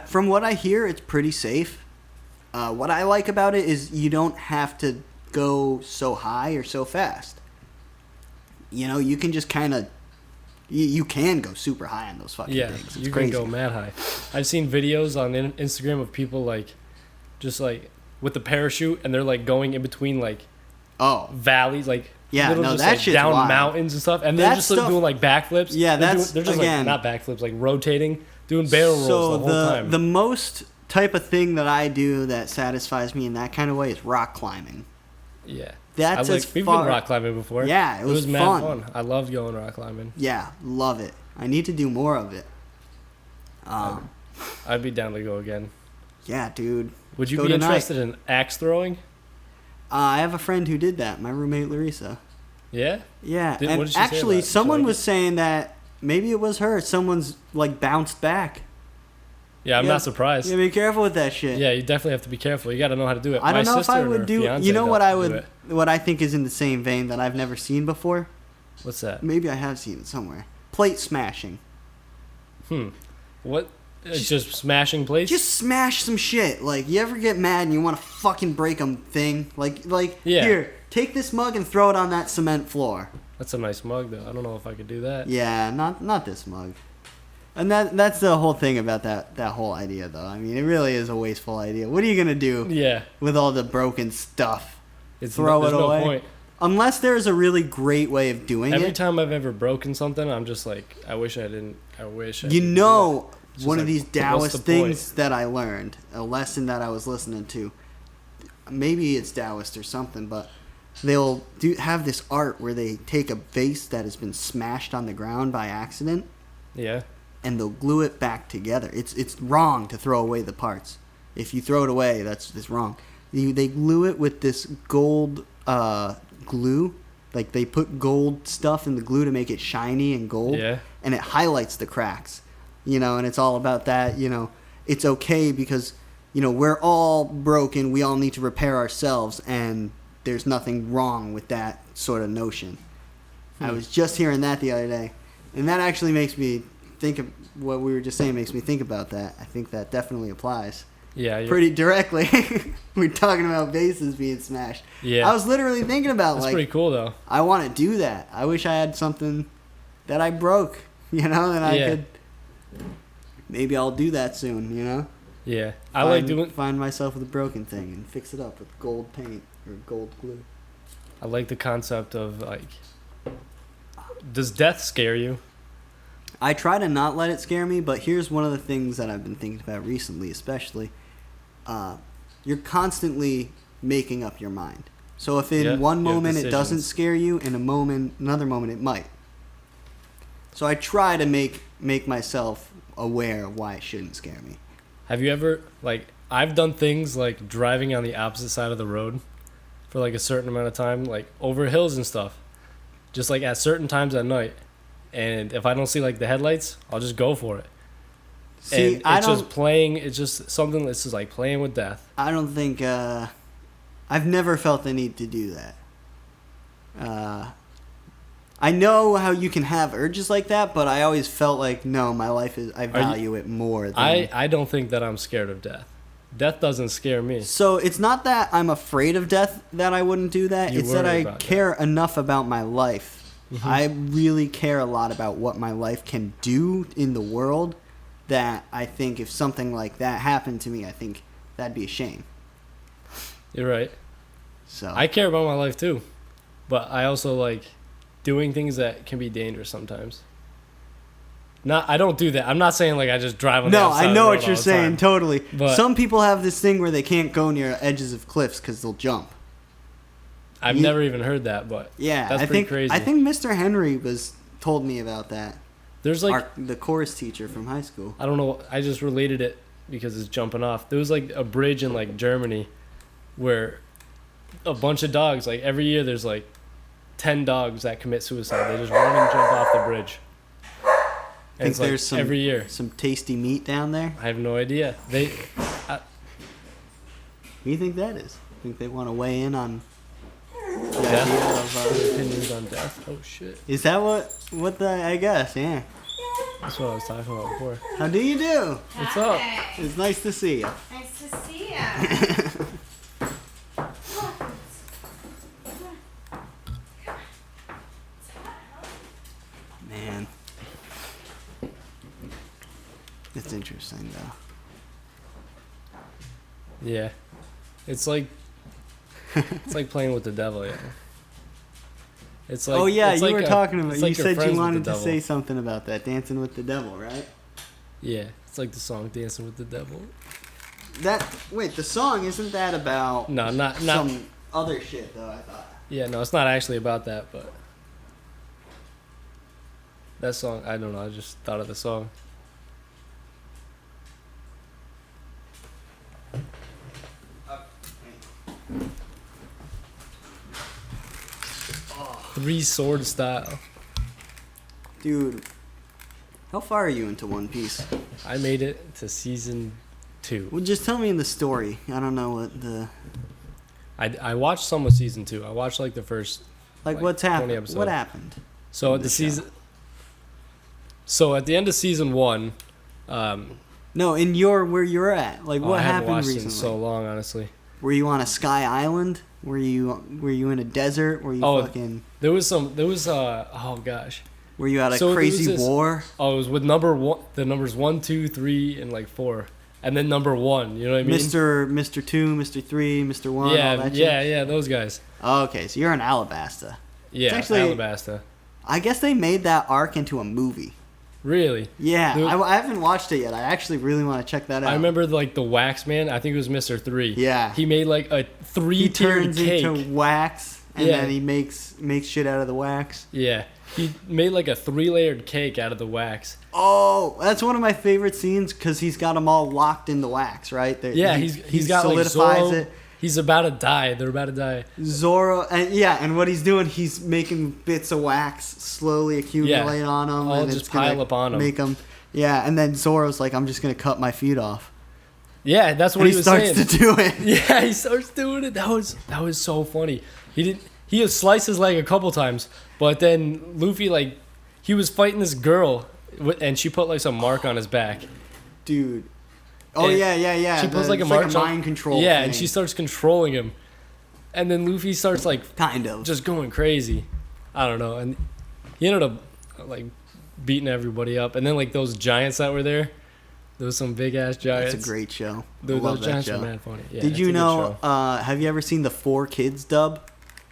From what I hear, it's pretty safe. What I like about it is you don't have to go so high or so fast. You know, you can just kind of... You can go super high on those fucking things. It's you crazy. can go mad high. I've seen videos on Instagram of people, like, just, like, with the parachute, and they're, like, going in between, like, valleys, like... Yeah, no, just, that like, shit's down wild. mountains and stuff, and they're just like, doing like backflips. Yeah, they're just like again, not backflips, like rotating, doing barrel rolls the whole time. The most type of thing that I do that satisfies me in that kind of way is rock climbing. Yeah, that's we've been rock climbing before. Yeah, it was mad fun. I loved going rock climbing. Yeah, love it. I need to do more of it. I'd be down to go again. Yeah, dude. Would you be interested in axe throwing? I have a friend who did that. My roommate Larissa. Yeah? Yeah. What And did she actually, say someone was saying that maybe it was her. Someone's like bounced back. Yeah, I'm not surprised. Yeah, be careful with that shit. Yeah, you definitely have to be careful. You got to know how to do it. I don't know if I would do. You know what what I think is in the same vein that I've never seen before? What's that? Maybe I have seen it somewhere. Plate smashing. What? It's just smashing plates? Just smash some shit. Like, you ever get mad and you want to fucking break a thing? Like, here, take this mug and throw it on that cement floor. That's a nice mug, though. I don't know if I could do that. Yeah, not this mug. And that's the whole thing about that whole idea, though. I mean, it really is a wasteful idea. What are you going to do with all the broken stuff? Throw it away? No point. Unless there's a really great way of doing it. Every time I've ever broken something, I'm just like, I wish I didn't. You know... One of these Taoist things that I learned, a lesson that I was listening to, maybe it's Taoist or something, but they'll have this art where they take a vase that has been smashed on the ground by accident, and they'll glue it back together. It's wrong to throw away the parts. If you throw it away, that's wrong. They glue it with this gold glue, like they put gold stuff in the glue to make it shiny and gold, and it highlights the cracks. You know, and it's all about that, you know, it's okay because, you know, we're all broken. We all need to repair ourselves. And there's nothing wrong with that sort of notion. I was just hearing that the other day. And that actually makes me think of what we were just saying, makes me think about that. I think that definitely applies. Yeah. Pretty directly. We're talking about vases being smashed. Yeah. I was literally thinking about, That's pretty cool, though. I want to do that. I wish I had something that I broke, you know, and I could... Maybe I'll do that soon, you know? Yeah. Find myself with a broken thing and fix it up with gold paint or gold glue. I like the concept of, like... Does death scare you? I try to not let it scare me, but here's one of the things that I've been thinking about recently, especially. You're constantly making up your mind. So if in one moment it doesn't scare you, in another moment it might. So I try to make myself aware of why it shouldn't scare me. Have you ever, like, I've done things like driving on the opposite side of the road for like a certain amount of time, like over hills and stuff, just like at certain times at night. And if I don't see like the headlights, I'll just go for it. See, and it's just something that's just like playing with death. I don't think, I've never felt the need to do that. I know how you can have urges like that, but I always felt like, no, my life I value it more than... I don't think that I'm scared of death. Death doesn't scare me. So it's not that I'm afraid of death that I wouldn't do that. It's that I care enough about my life. Mm-hmm. I really care a lot about what my life can do in the world that I think if something like that happened to me, I think that'd be a shame. You're right. So I care about my life too, but I also like... doing things that can be dangerous sometimes. I don't do that. I'm not saying like I just drive on the outside. No, I know what you're saying, totally. But some people have this thing where they can't go near edges of cliffs because they'll jump. I've never even heard that, but that's pretty crazy. I think Mr. Henry told me about that. There's like the chorus teacher from high school. I don't know. I just related it because it's jumping off. There was like a bridge in like Germany where a bunch of dogs, like every year there's like 10 dogs that commit suicide. They just run and jump off the bridge. And think there's every year some tasty meat down there? I have no idea. What do you think that is? Think they want to weigh in on the idea of opinions on death? Oh shit! Is that what I guess? Yeah. That's what I was talking about before. How do you do? What's up? It's nice to see you. Nice to see you. Man. It's interesting, though. Yeah. It's like playing with the devil, yeah. It's like Oh, yeah, it's you like were talking about, it's you like you're said friends you with wanted the to devil. say something about that, Dancing with the Devil, right? Yeah, it's like the song Dancing with the Devil. Wait, the song, isn't that about No, not some other shit, though, I thought. Yeah, no, it's not actually about that, but that song, I don't know, I just thought of the song. Three sword style. Dude, how far are you into One Piece? I made it to season 2. Well, just tell me in the story. I don't know what the... I watched some of season 2. I watched like the first. Like, Like what's 20 happened? episodes. What happened? So in at the the show? season. So at the end of season 1, No, in where you're at. Like, what I haven't happened watched recently? it in so long, honestly. Were you on a sky island? Were you in a desert? Were you fucking... There was oh gosh. Were you at a So there was crazy this- war? Oh, it was with the numbers 1, 2, 3, and like 4, and then number 1. You know what I mean? Mr. 2, Mr. 3, Mr. 1, all Yeah, that shit? yeah, those guys. Oh, okay, so you're in Alabasta. Yeah, actually- Alabasta. I guess they made that arc into a movie. Really? Yeah, Dude. I haven't watched it yet. I actually really want to check that out. I remember like the wax man. I think it was Mr. 3. Yeah. He made like a He 3-tiered turns cake. into wax, and Yeah. then he makes shit out of the wax. Yeah. He made like a 3-layered cake out of the wax. Oh, that's one of my favorite scenes because he's got them all locked in the wax, right? Yeah, he he's got like solidifies Zoro. it. He's about to die. They're about to die. Zoro, and what he's doing, he's making bits of wax slowly accumulate on him, all and just it's gonna pile up on 'em. make him. Yeah, and then Zoro's like, "I'm just gonna cut my feet off." Yeah, that's what And he he was starts saying. to do it. Yeah, he starts doing it. That was so funny. He had sliced his leg a couple times, but then Luffy he was fighting this girl, and she put like some mark on his back. Dude. Oh And yeah. She puts like a it's mark like a mind control. Yeah, thing. and she starts controlling him, and then Luffy starts like kind of just going crazy. I don't know, and he ended up like beating everybody up, and then like those giants that were there. There was some big ass giants. It's a great show. I Those love that giants show. are mad funny. Yeah, Did it's you a good know? show. Have you ever seen the 4Kids dub?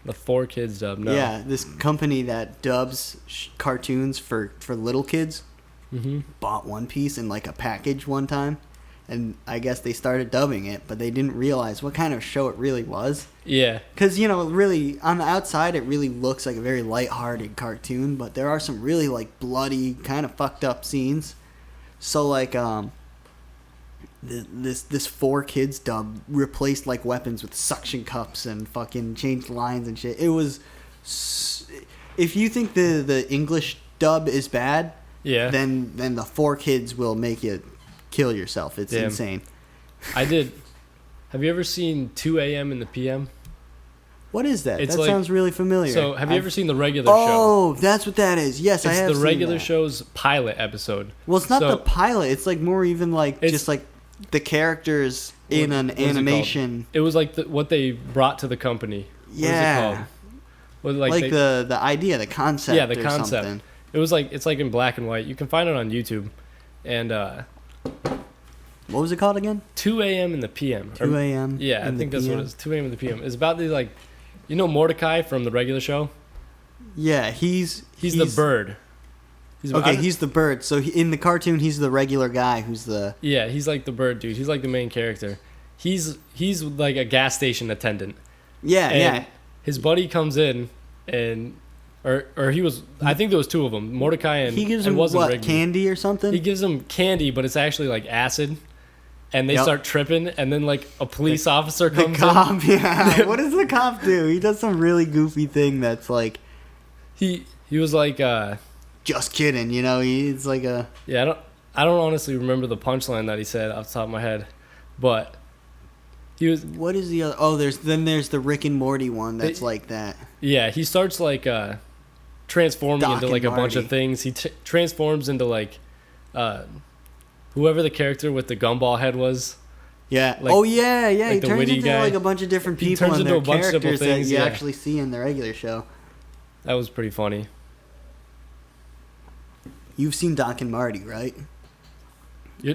The 4Kids dub? No. Yeah, this company that dubs cartoons for little kids Mm-hmm. bought One Piece in like a package one time, and I guess they started dubbing it, but they didn't realize what kind of show it really was. Yeah. Because, really, on the outside, it really looks like a very lighthearted cartoon, but there are some really, bloody, kind of fucked up scenes. So, this 4Kids dub replaced, weapons with suction cups and fucking changed lines and shit. It was... If you think the English dub is bad, Yeah. then the 4Kids will make you kill yourself. It's Damn. insane. I did. Have you ever seen 2 a.m. in the p.m.? What is that? It's That like- sounds really familiar. So, have you ever seen the regular show? Oh, that's what that is. Yes, I It's have the seen regular that. show's pilot episode. Well, it's not So- the pilot. It's more even It's- just the characters in an what is it called? animation. It was like what they brought to the company. What is it Yeah. called? What, Like the idea, the concept. Yeah, the or concept. Something. It was it's in black and white. You can find it on YouTube. And What was it called again? 2 a.m. in the p.m. 2 a.m. Yeah, I in the think that's what PM? it is. 2 a.m. in the p.m. It's about the Mordecai from the regular show. Yeah, he's He's the bird. He's the bird. So in the cartoon, he's the regular guy who's the. Yeah, he's like the bird dude. He's like the main character. He's like a gas station attendant. Yeah, And yeah. his buddy comes in and or he was, I think there was 2 of them, Mordecai and He gives it him wasn't what, Rigby. candy or something? He gives them candy, but it's actually like acid. And they Yep. start tripping, and then a police officer The comes cop, yeah. What does the cop do? He does some really goofy thing that's in. He was like, just kidding, He's like a. yeah, I don't honestly remember the punchline that he said off the top of my head, but he was, What is the other? Oh, there's the Rick and Morty one that's like that. yeah, he starts transforming Doc into and a bunch of Marty. things. He transforms into whoever the character with the gumball head was. Yeah. Like- Oh yeah, yeah. like He the turns witty into guy. like a bunch of different He people turns and into their a bunch of different characters things, that you yeah. actually see in the regular show. That was pretty funny. You've seen Doc and Marty, right? No,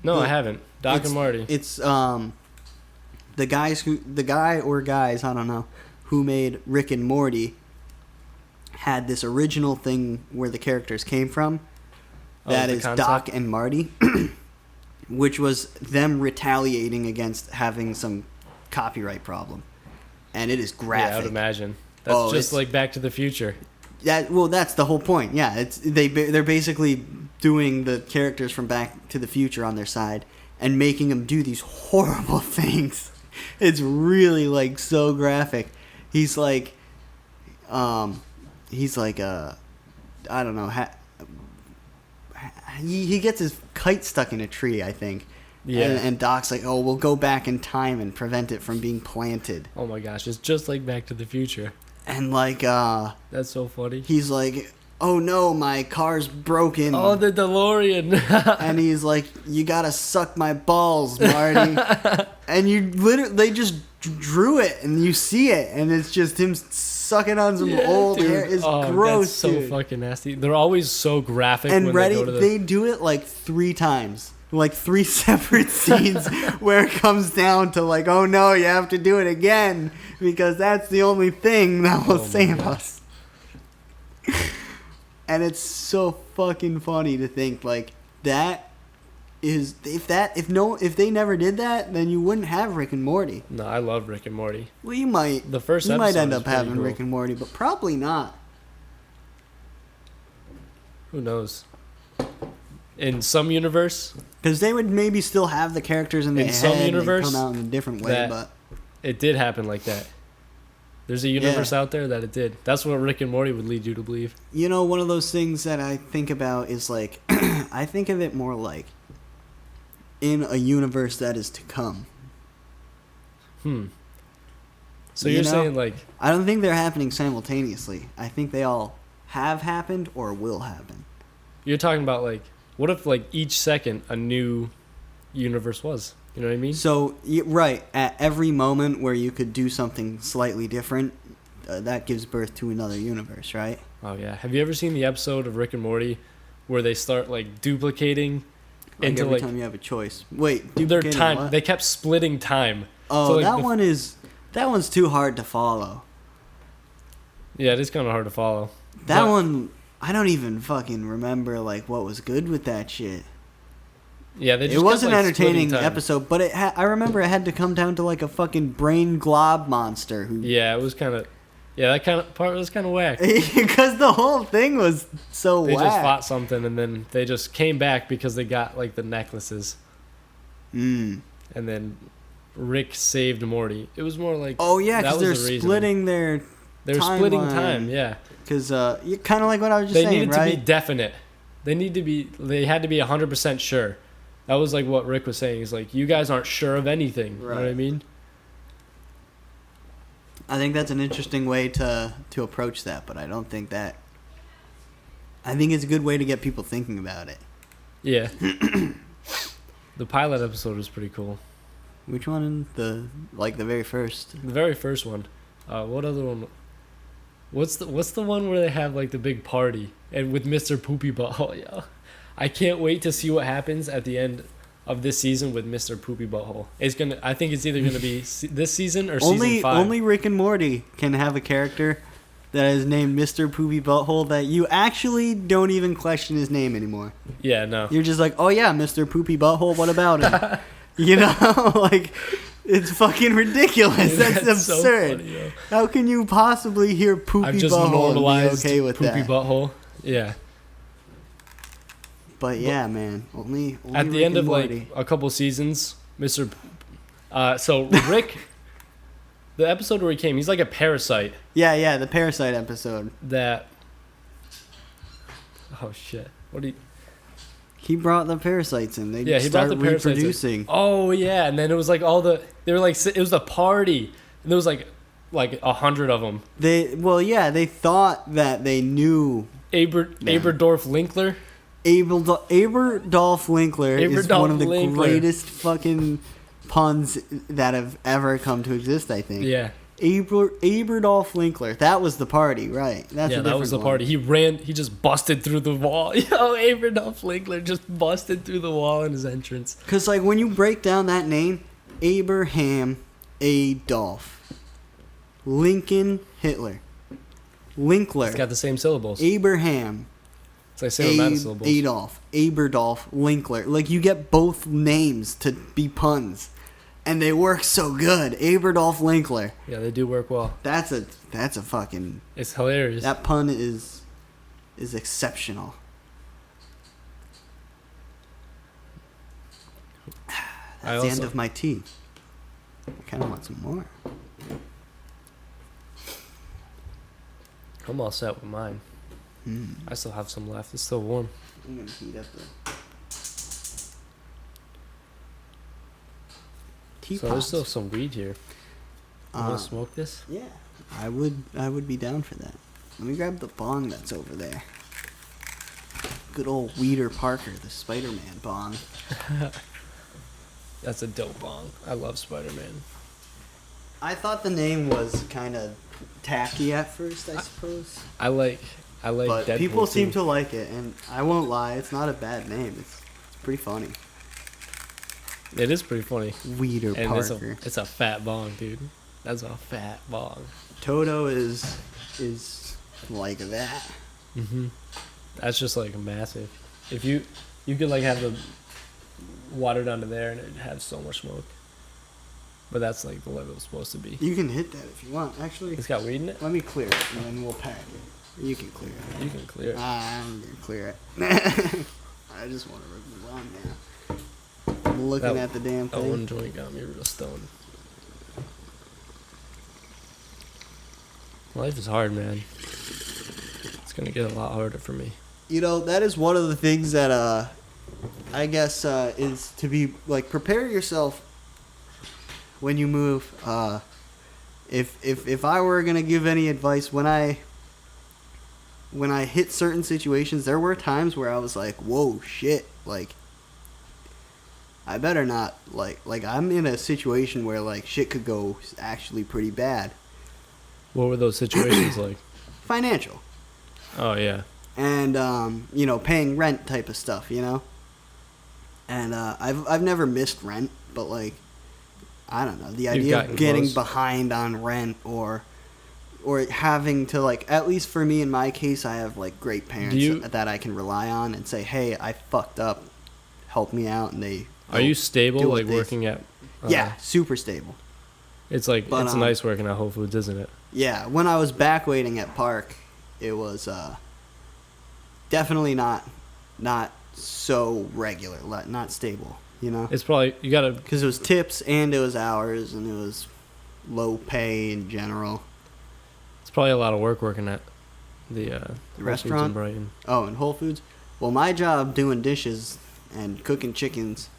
Yeah. I haven't. Doc It's- and Marty. It's the guy or guys, I don't know, who made Rick and Morty had this original thing where the characters came from. That the is concept? Doc and Marty, which was them retaliating against having some copyright problem. And it is Yeah, I graphic. would imagine. That's Oh, just it's- like Back to the Future. That's the whole point. Yeah, they're basically doing the characters from Back to the Future on their side and making them do these horrible things. It's really like so graphic. He's like I don't know. He gets his kite stuck in a tree, I think. Yeah. And Doc's like, oh, we'll go back in time and prevent it from being planted. Oh my gosh, it's just like Back to the Future. And like That's so funny. he's like, oh no, my car's broken. Oh, the DeLorean. And he's like, you gotta suck my balls, Marty. And they just drew it and you see it and it's just him sucking on some old dude. hair. It's Oh, gross, that's so dude. fucking nasty. They're always so graphic And when ready, they go to the... they do it like 3 times. Like 3 separate scenes where it comes down to like, oh no, you have to do it again because that's the only thing that will Oh my save gosh. us. And it's so fucking funny to think like that is if they never did that, then you wouldn't have Rick and Morty. No, I love Rick and Morty. Well, you might. The first you might episode end is up pretty having cool. Rick and Morty, but probably not. Who knows? In some universe, Because they would maybe still have the characters in their In head some and universe, come out in a different way, that- but it did happen like that. There's a universe out there that it did. That's what Rick and Morty would lead you to believe. you know, one of those things that I think about is like, I think of it more like in a universe that is to come. So You you're know? saying like, I don't think they're happening simultaneously. I think they all have happened or will happen. you're talking about like, what if like each second a new universe was? You know what I mean? So, right, at every moment where you could do something slightly different, that gives birth to another universe, right? Oh yeah. Have you ever seen the episode of Rick and Morty where they start like duplicating Like into every like time you have a choice. Wait, their duplicating time? what? They kept splitting time. Oh, So, like, that one's too hard to follow. Yeah, it is kind of hard to follow. That But- one, I don't even fucking remember like what was good with that shit. Yeah, they just It was kept, an like, splitting entertaining time. episode, but I remember it had to come down to like a fucking brain glob monster who Yeah, it was kind of. Yeah, that kind of part was kind of whack. because the whole thing was so They whack. just fought something and then they just came back because they got like the necklaces. Mm. And then Rick saved Morty. It was more like Oh yeah, that because was they're the reasoning. splitting their. They were splitting timeline. time. Yeah, Because you kind of like what I was just they saying, needed right? to be definite. They had to be 100% sure. That was like what Rick was saying. He's like, you guys aren't sure of anything. You know what I Right. mean? I think that's an interesting way to approach that, but I don't think that. I think it's a good way to get people thinking about it. Yeah. The pilot episode was pretty cool. Which one? The very first. The very first one. What other one? What's the one where they have like the big party and with Mr. Poopy Butthole? Yeah, I can't wait to see what happens at the end of this season with Mr. Poopy Butthole. I think it's either gonna be this season or season 5. Only Rick and Morty can have a character that is named Mr. Poopy Butthole that you actually don't even question his name anymore. Yeah, no. You're just like, oh yeah, Mr. Poopy Butthole. What about him? You know, like it's fucking ridiculous. That's so absurd. funny, yo. How can you possibly hear Poopy I've just Butthole and normalized be okay with Poopy that? Butthole. Yeah. But yeah, man, only At the Rick end and of Morty. like a couple seasons, so Rick, the episode where he came, he's like a parasite yeah, the Parasite episode. that. Oh shit! What do you? He brought the parasites in. They Yeah, he brought start the parasites in. reproducing. Oh yeah, and then it was like they were like it was a party, and there was like 100 of them. They thought that they knew. Aberdorf Linkler. Aberdolf Linkler is Aberdolf one of the Linkler. greatest fucking puns that have ever come to exist, I think. Yeah. Aberdolf Linkler. That was the party, right? That's Yeah, that was the party. He just busted through the wall. Yo, Aberdolf Linkler just busted through the wall in his entrance. Because, like, when you break down that name, Abraham Adolf. Lincoln Hitler. Linkler. It's got the same syllables. Abraham. It's like same amount of syllables. Adolf. Aberdolf Linkler. Like, you get both names to be puns. And they work so good. Aberdolf Linkler. Yeah, they do work well. That's a fucking... It's hilarious. That pun is exceptional. That's the end of my tea. I kind of want some more. I'm all set with mine. I still have some left. It's still warm. I'm going to heat up the... So there's still some weed here. You want to smoke this? Yeah, I would be down for that. Let me grab the bong that's over there. Good old Weeder Parker, the Spider-Man bong. That's a dope bong. I love Spider-Man. I thought the name was kind of tacky at first, I suppose. I like But Deadpool people too. seem to like it, and I won't lie, it's not a bad name. It's pretty funny. It is pretty funny. Weeder And Parker. it's a fat bong, dude. That's a fat bong. Toto is like that. That's just like massive. If you could like have the water down to there and it'd have so much smoke. But that's like the level it's supposed to be. You can hit that if you want. Actually, It's got weed in it? let me clear it, and then we'll pack it. You can clear it. You can clear it. I'm gonna clear it. I just want to move on now. I'm looking at the damn That thing. one joint got me real stoned. Life is hard, man. It's gonna get a lot harder for me. You know, that is one of the things that I guess is to be like, prepare yourself when you move. If I were gonna give any advice, when I hit certain situations, there were times where I was like, whoa, shit, like, I better not, like I'm in a situation where like shit could go actually pretty bad. What were those situations like? Financial. Oh yeah. And you know, paying rent type of stuff, you know. And I've never missed rent, but like, I don't know, the idea of getting behind on rent or having to, like, at least for me in my case, I have like great parents that I can rely on and say, hey, I fucked up, help me out, and they. Are you stable, like working at? Yeah, super stable. It's like it's nice working at Whole Foods, isn't it? Yeah, when I was back waiting at Park, it was definitely not so regular, not stable, you know? It's probably, you gotta... Because it was tips and it was hours and it was low pay in general. It's probably a lot of work working at the restaurant in Brighton. Oh, in Whole Foods? Well, my job doing dishes and cooking chickens,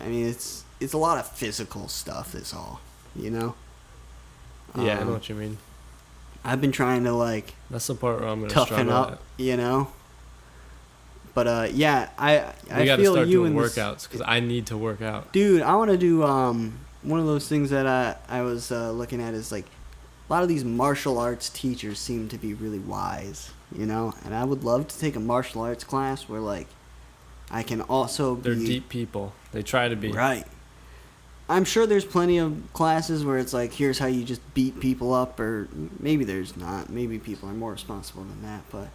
I mean, it's a lot of physical stuff, is all, you know? Yeah, I know what you mean. I've been trying to, like... That's the part where I'm going to toughen up, you know? But, yeah, I feel you in this... We gotta start doing workouts, because I need to work out. Dude, I want to do, one of those things that I was looking at is, like, a lot of these martial arts teachers seem to be really wise, you know? And I would love to take a martial arts class where, like, I can also be... They're deep people. They try to be. Right. I'm sure there's plenty of classes where it's like, here's how you just beat people up, or maybe there's not. Maybe people are more responsible than that, but,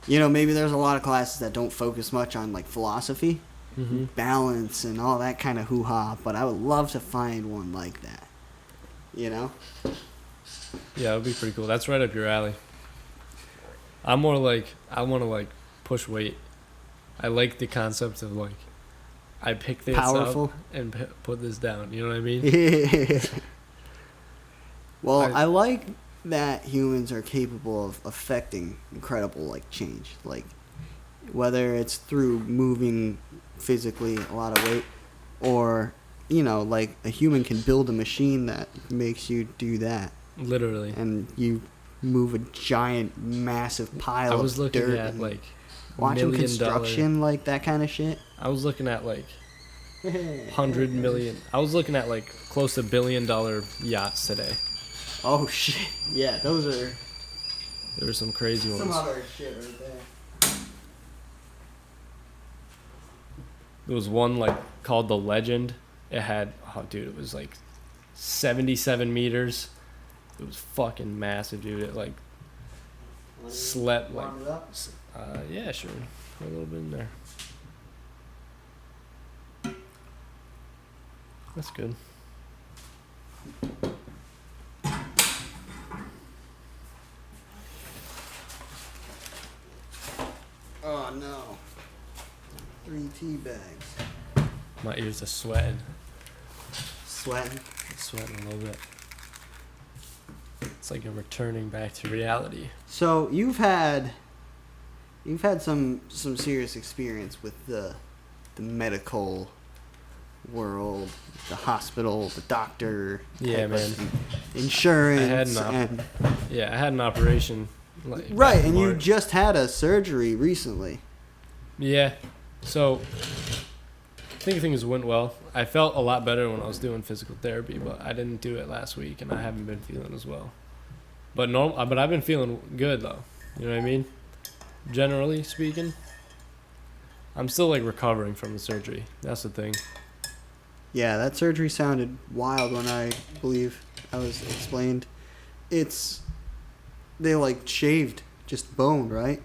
you know, maybe there's a lot of classes that don't focus much on, like, philosophy, balance, and all that kind of hoo-ha, but I would love to find one like that, you know? Yeah, it would be pretty cool. That's right up your alley. I'm more like, I want to, like, push weight. I like the concept of, like, I pick this up and put this down. You know what I mean? Well, I like that humans are capable of affecting incredible, like, change. Like, whether it's through moving physically a lot of weight, or, you know, like, a human can build a machine that makes you do that. Literally. And you move a giant, massive pile of dirt. I was looking at, like, watching million construction, like that kind of shit. I was looking at like 100 million. I was looking at like close to $1 billion yachts today. Oh shit! Yeah, those are There were some crazy some ones. other shit right there. There was one like called the Legend. It had, oh dude, it was like 77 meters. It was fucking massive, dude. It like slept like, Warm it up? yeah, sure, a little bit in there. That's good. Oh no! 3 tea bags. My ears are sweating. Sweating. Sweating a little bit. It's like I'm returning back to reality. So you've had some serious experience with the medical world, the hospital, the doctor. Yeah, type man. of Insurance. I and had an operation. Like, right, back in and you March. just had a surgery recently. Yeah. So I think things went well. I felt a lot better when I was doing physical therapy, but I didn't do it last week, and I haven't been feeling as well. But I've been feeling good though. You know what I mean? Generally speaking, I'm still like recovering from the surgery. That's the thing. Yeah, that surgery sounded wild when I believe I was explained. They like shaved just bone, right?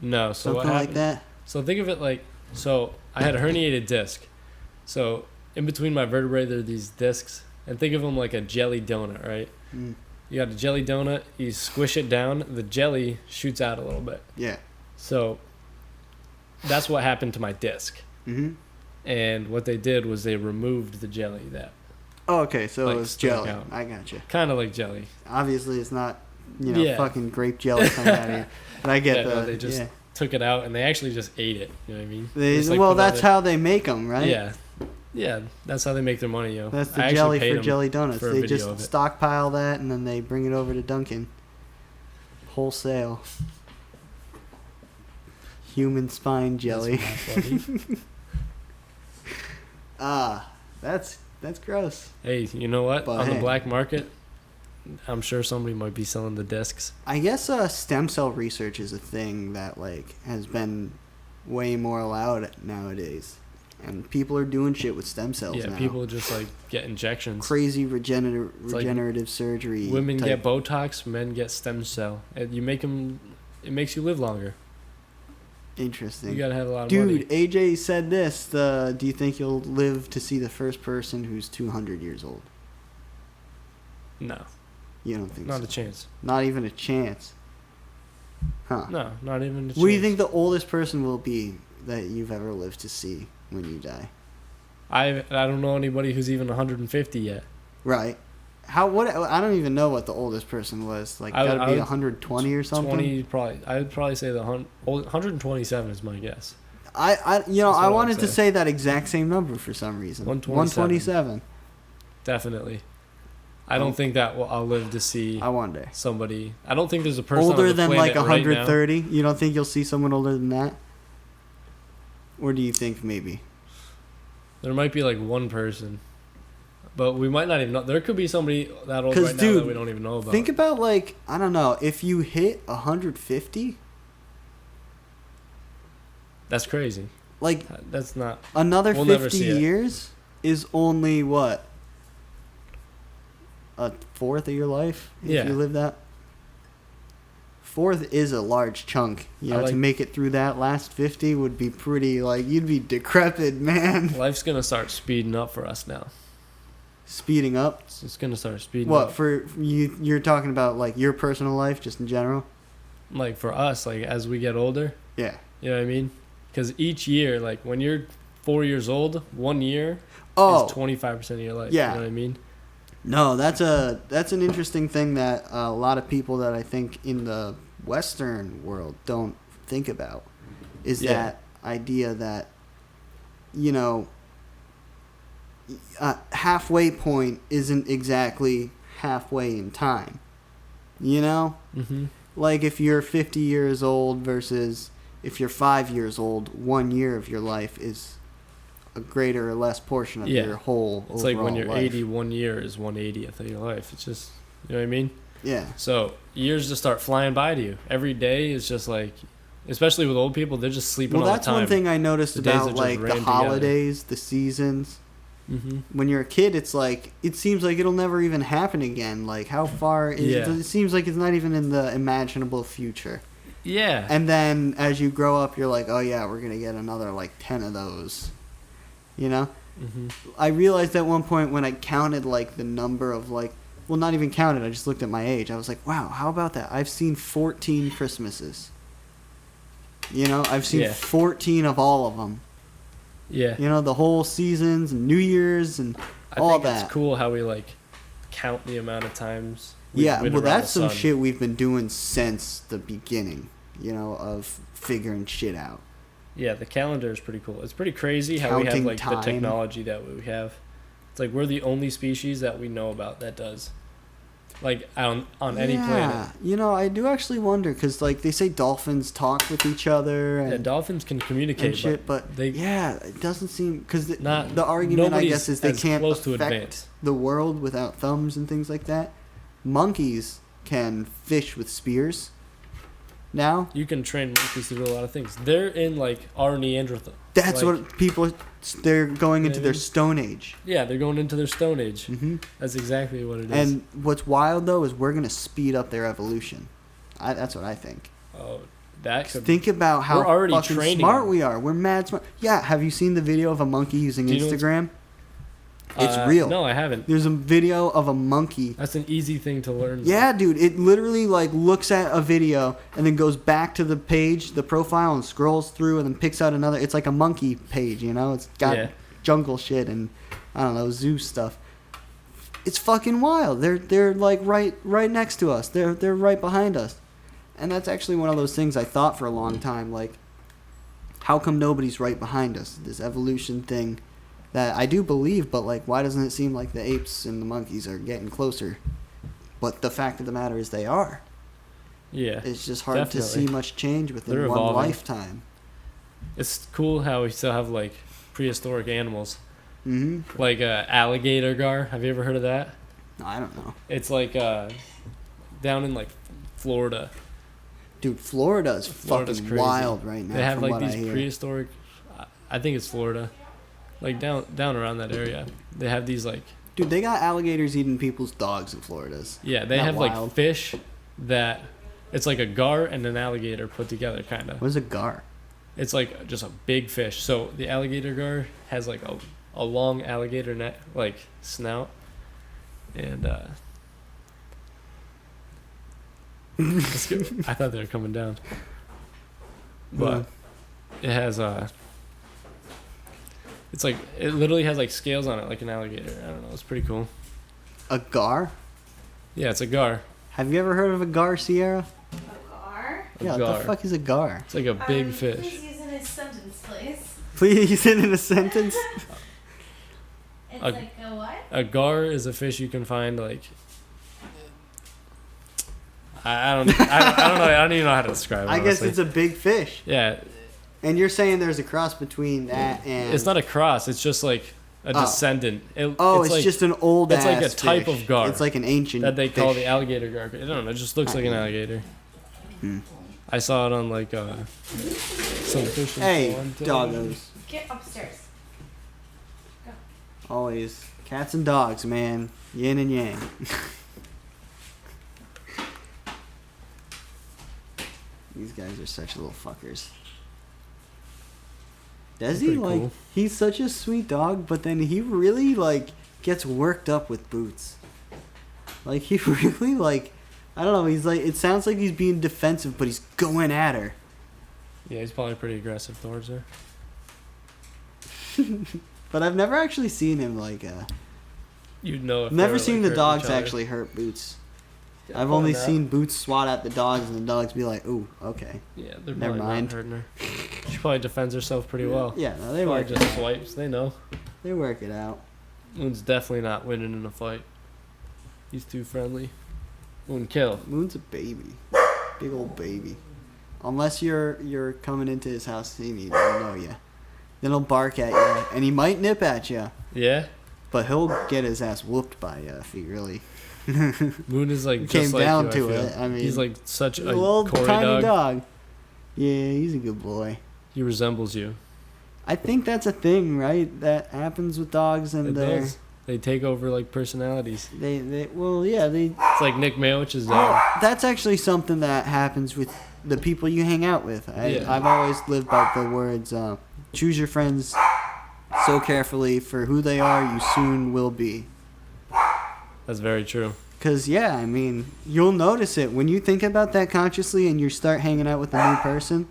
No, so what Something like happened? that. So think of it like, so I had a herniated disc. So in between my vertebrae, there are these discs, and think of them like a jelly donut, right? Mm. You got a jelly donut, you squish it down, the jelly shoots out a little bit. Yeah. So that's what happened to my disc. Mhm. And what they did was they removed the jelly that Oh, okay, so Like it was stuck jelly. out. I gotcha. kind of like jelly. Obviously, it's not, Yeah. fucking grape jelly coming out of here. But I get Yeah, no, they just yeah. took it out and they actually just ate it. You know what I mean? They, Just, like, well, put it on that's it. how they make them, right? Yeah. Yeah, that's how they make their money, yo. That's I the actually jelly paid for 'em jelly donuts. for a They video just of it. stockpile that and then they bring it over to Dunkin'. Wholesale. Human spine jelly. That's my buddy. That's gross. Hey, you know what? But On the hey. black market, I'm sure somebody might be selling the discs. I guess stem cell research is a thing that like has been way more allowed nowadays, and people are doing shit with stem cells Yeah, now. people just like get injections. Crazy like regenerative surgery. Women type- get Botox, men get stem cell. And you make them. It makes you live longer. Interesting. You gotta have a lot of money. Dude, AJ said this. Do you think you'll live to see the first person who's 200 years old? No, You don't think not so? a chance. Not even a chance. Huh. No, not even a chance. What do you think the oldest person will be that you've ever lived to see when you die? I don't know anybody who's even 150 yet. Right. I don't even know what the oldest person was. Like, I gotta be would- 120 or something. 20 probably. I would probably say 127 is my guess. I That's what I I'd wanted to say. say that exact same number for some reason. 127. Definitely. I don't think that I'll live to see I wonder. somebody. I don't think there's a person Older on the than planet like right now. 130? You don't think you'll see someone older than that? Or do you think maybe? There might be like one person, but we might not even know. There could be somebody that old 'Cause, right now dude, that we don't even know about. Think about like, I don't know, if you hit 150, That's crazy. like That's not. another We'll never 50 see it. years is only what? A fourth of your life? If Yeah. you live that? Fourth is a large chunk. You I know, to like- make it through that last 50 would be pretty, like, you'd be decrepit, man. Life's gonna start speeding up for us now. Speeding up. It's gonna start speeding What, up. for you? You're talking about, like, your personal life, just in general? Like for us, like as we get older, Yeah. you know what I mean? Because each year, like when you're 4 years old, 1 year Oh, is 25% of your life. Yeah. You know what I mean? no, that's an interesting thing that a lot of people that I think in the Western world don't think about is Yeah. that idea that, you know, halfway point isn't exactly halfway in time. You know? Mm-hmm. Like if you're 50 years old versus if you're 5 years old, 1 year of your life is a greater or less portion of your whole It's overall like when you're life. 80, 1 year is 1/80th of your life. It's just, you know what I mean? Yeah. So years just start flying by to you. Every day is just like, especially with old people, they're just sleeping Well, all that's the time. one thing I noticed The days about are just like the ran holidays, the seasons. Mm-hmm. When you're a kid, it's like it seems like it'll never even happen again. Like how far is it seems like it's not even in the imaginable future. Yeah. And then as you grow up, you're like, oh yeah, we're gonna get another like 10 of those. You know? Mm-hmm. I realized at one point when I counted like the number of like, well, not even counted. I just looked at my age. I was like, wow, how about that? I've seen 14 Christmases. You know, I've seen 14 of all of them. Yeah. You know, the whole seasons and New Year's and I all think that. it's cool how we like count the amount of times. Yeah, been well, around that's the some sun. shit we've been doing since the beginning, you know, of figuring shit out. Yeah, the calendar is pretty cool. It's pretty crazy how we have Counting like time. the technology that we have. It's like we're the only species that we know about that does. Like on any planet. You know, I do actually wonder because, like, they say dolphins talk with each other and, Yeah, dolphins can communicate, and shit, but they it doesn't seem because not the argument I nobody's guess is they as can't close to affect advance. the world without thumbs and things like that. Monkeys can fish with spears. Now You can train monkeys to do a lot of things. They're in like our Neanderthal. that's like, what people they're going into their Stone Age. Yeah, they're going into their Stone Age. Hmm. That's exactly what it is. And what's wild though is we're gonna speed up their evolution. That's what I think. Oh, that could Think about how We're already fucking training smart them. we are. We're mad smart. Yeah, have you seen the video of a monkey using Do you know what's- Instagram? It's real. No, I haven't. There's a video of a monkey. That's an easy thing to learn. Yeah, dude. It literally like looks at a video and then goes back to the page, the profile, and scrolls through and then picks out another. It's like a monkey page, you know. It's got jungle shit and I don't know zoo stuff. It's fucking wild. They're like right next to us. They're right behind us, and that's actually one of those things I thought for a long time. Like, how come nobody's right behind us? This evolution thing. That I do believe, but like, why doesn't it seem like the apes and the monkeys are getting closer? But the fact of the matter is, they are. Yeah. It's just hard to see much change within They're one evolving. lifetime. It's cool how we still have like prehistoric animals, Hmm. like alligator gar. Have you ever heard of that? I don't know, It's like down in like Florida. dude. Florida's Florida's fucking crazy. wild right now. They have from like what these I hear. prehistoric. I think it's Florida, like down around that area. They have these like Dude, they got alligators eating people's dogs in Florida's. they Not have wild. like fish that it's like a gar and an alligator put together, kind of. What is a gar? It's like just a big fish. So the alligator gar has like a long alligator neck, like snout, and let's go. I thought they were coming down, but it has it's like it literally has like scales on it, like an alligator. I don't know. It's pretty cool. A gar? Yeah, it's a gar. Have you ever heard of a gar, Sierra? A gar? Yeah, what gar. the fuck is a gar? It's like a big fish. Please use in a sentence, please. Please use it in a sentence. It's A- like a what? A gar is a fish you can find like. I don't know. I don't even know how to describe it. I guess honestly. it's a big fish. Yeah, And you're saying there's a cross between that and... it's not a cross. It's just like a Oh. descendant. it's like, just an old it's like a ass type fish. of gar It's like an ancient that they call fish. the alligator gar. I don't know. It just looks like an alligator. Hmm. I saw it on like some fishing. Hey, show on television. doggos. Get upstairs. Always. Cats and dogs, man. Yin and yang. These guys are such little fuckers. Does he Pretty like... cool. He's such a sweet dog, but then he really, like, gets worked up with Boots. Like, he really, like... I don't know, he's like... It sounds like he's being defensive, but he's going at her. Yeah, he's probably pretty aggressive towards her. But I've never actually seen him, like, You'd know. If they never were, seen like, the hurting dogs each other. actually hurt Boots. Yeah, I've only probably not. seen Boots swat at the dogs and the dogs be like, ooh, okay. Yeah, they're Never probably mind. not hurting her. She probably defends herself pretty well. Yeah, no, they Probably work just swipes. They know. they work it out. Moon's definitely not winning in a fight. He's too friendly. Moon kill. Moon's a baby. Big old baby. unless you're coming into his house and he doesn't know you. Then he'll bark at you, and he might nip at you. Yeah. But he'll get his ass whooped by you if he really Moon is like came just like down you, to I feel. it. I mean, he's like such a little Cory tiny dog. dog. Yeah, he's a good boy. He resembles you. I think that's a thing, right? That happens with dogs, and It does. They take over like personalities. they well, yeah, they. It's like Nick Mayowich's dog. That's actually something that happens with the people you hang out with. Yeah. I've always lived by the words, choose your friends so carefully, for who they are, you soon will be. That's very true. Because, yeah, I mean, you'll notice it. When you think about that consciously and you start hanging out with a new person,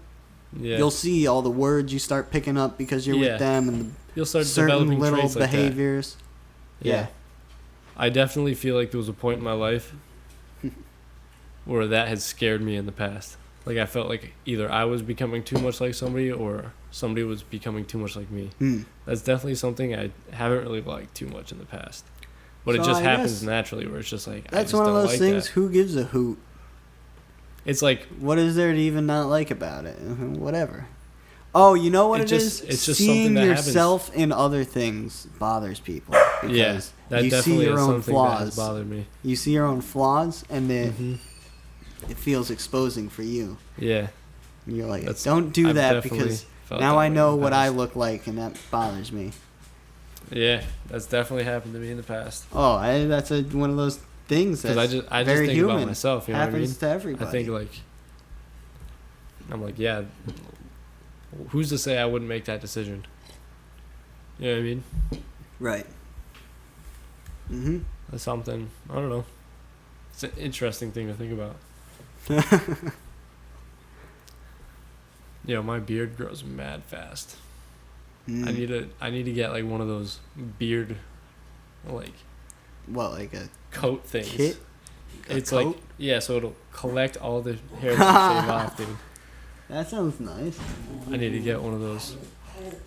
Yeah. you'll see all the words you start picking up because you're Yeah. with them, and You'll the start certain developing little traits like that. behaviors. Yeah. I definitely feel like there was a point in my life where that had scared me in the past. Like I felt like either I was becoming too much like somebody or somebody was becoming too much like me. Hmm. That's definitely something I haven't really liked too much in the past. But it So just I happens guess naturally where it's just like I That's just one of don't those like things, that. who gives a hoot? It's like What is there to even not like about it? Whatever. Oh, you know what It it just- is? it's just Seeing something that yourself in other things bothers people. Because yeah, that you see definitely your is own something that has flaws. bothered me. You see your own flaws, and then Hmm. it feels exposing for you. Yeah, And you're like, That's- don't do I've that definitely because felt now that I way know in the what I past. look like, and that bothers me. Yeah, that's definitely happened to me in the past. Oh, that's one of those things Because that's I just very think human. about myself. You know what I mean? Happens to everybody. I think like I'm like, yeah. Who's to say I wouldn't make that decision? You know what I mean? Right. Mm-hmm. That's something. I don't know. It's an interesting thing to think about. Yo, my beard grows mad fast. I need to get like one of those beard like What, like a coat things. kit? A It's coat? like yeah, so it'll collect all the hair that you shave off, dude. That sounds nice. I need to get one of those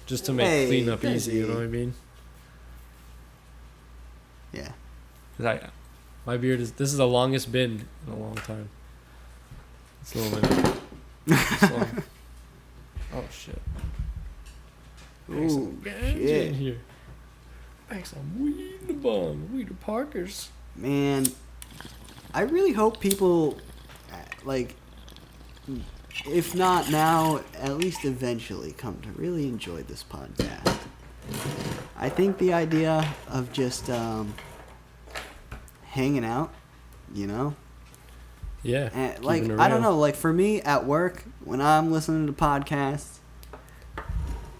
just to make Hey, cleanup easy. You know crazy. what I mean? Yeah. 'Cause my beard this is the longest been in a long time. It's a little bit. It's long. Oh shit! Make some Ooh, ganja shit. in here. Make some weed in the bum. Weed Parkers. Man, I really hope people, like, if not now, at least eventually come to really enjoy this podcast. I think the idea of just hanging out, you know, Yeah. and like keeping it I don't real. know, like for me at work when I'm listening to podcasts,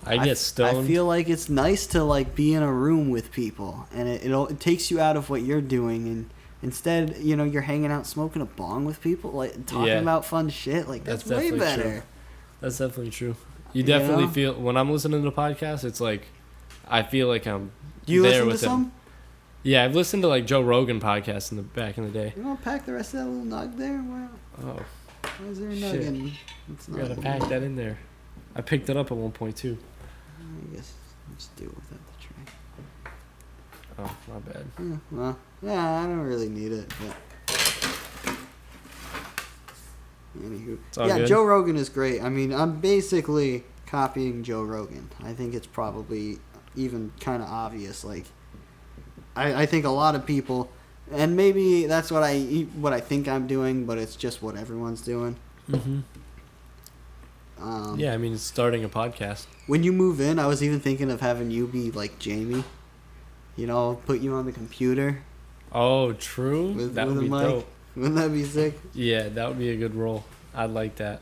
I get stoned. I feel like it's nice to like be in a room with people, and it takes you out of what you're doing, and instead, you know, you're hanging out smoking a bong with people, like talking Yeah. about fun shit. Like that's way definitely better. true. That's definitely true. You You definitely know? feel when I'm listening to the podcast. It's like I feel like I'm Do you there listen to with them. some? Yeah, I've listened to like Joe Rogan podcasts back in the day. You want to pack the rest of that little nug there? Why Oh, is there a Shit. nug in? It's you not. gotta pack that in there. I picked it up at one point too. I guess just do it without the tray. Oh, my bad. Well, yeah, I don't really need it, but. Anywho. It's all Yeah, good. Joe Rogan is great. I mean, I'm basically copying Joe Rogan. I think it's probably even kind of obvious. Like, I think a lot of people, and maybe that's what I think I'm doing, but it's just what everyone's doing. Mm-hmm. Um, Yeah, I mean, it's starting a podcast. When you move in, I was even thinking of having you be like Jamie. You know, put you on the computer. Oh, true. With- that with would a be mic. dope. Wouldn't that be sick? Yeah, that would be a good role. I'd like that.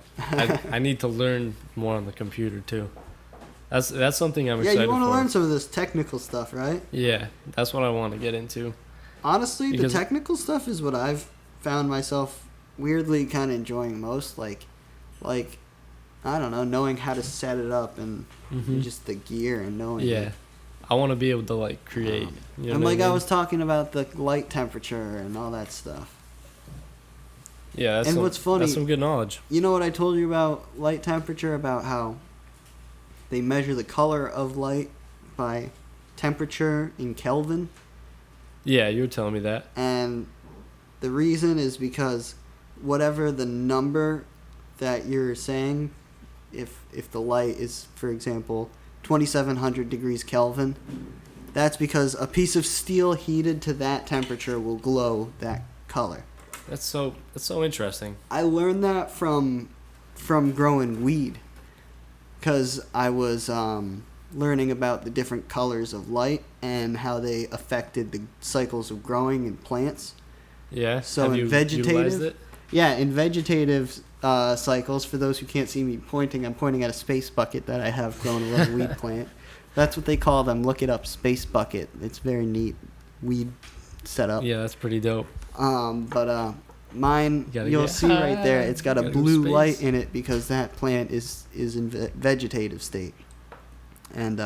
I need to learn more on the computer too. That's something I'm Yeah, excited you want to for. learn some of this technical stuff, right? Yeah, that's what I want to get into. Honestly, Because- the technical stuff is what I've found myself weirdly kind of enjoying most. Like, I don't know, knowing how to set it up and Mhm. just the gear and knowing. Yeah, it. I want to be able to like create. You know And what like I mean? was talking about the light temperature and all that stuff. Yeah, that's and some, what's funny- That's some good knowledge. You know what I told you about light temperature, about how they measure the color of light by temperature in Kelvin? Yeah, you were telling me that. And the reason is because whatever the number that you're saying, if the light is, for example, 2700 degrees Kelvin, that's because a piece of steel heated to that temperature will glow that color. That's so interesting. I learned that from growing weed, because I was learning about the different colors of light and how they affected the cycles of growing in plants. Yeah. So Have in you vegetative, utilized it? yeah, in vegetative cycles, for those who can't see me pointing, I'm pointing at a space bucket that I have grown a little weed plant. That's what they call them. Look it up, space bucket. It's very neat weed setup. Yeah, that's pretty dope. Mine, you'll see right there, it's got a blue light in it because that plant is in vegetative state. And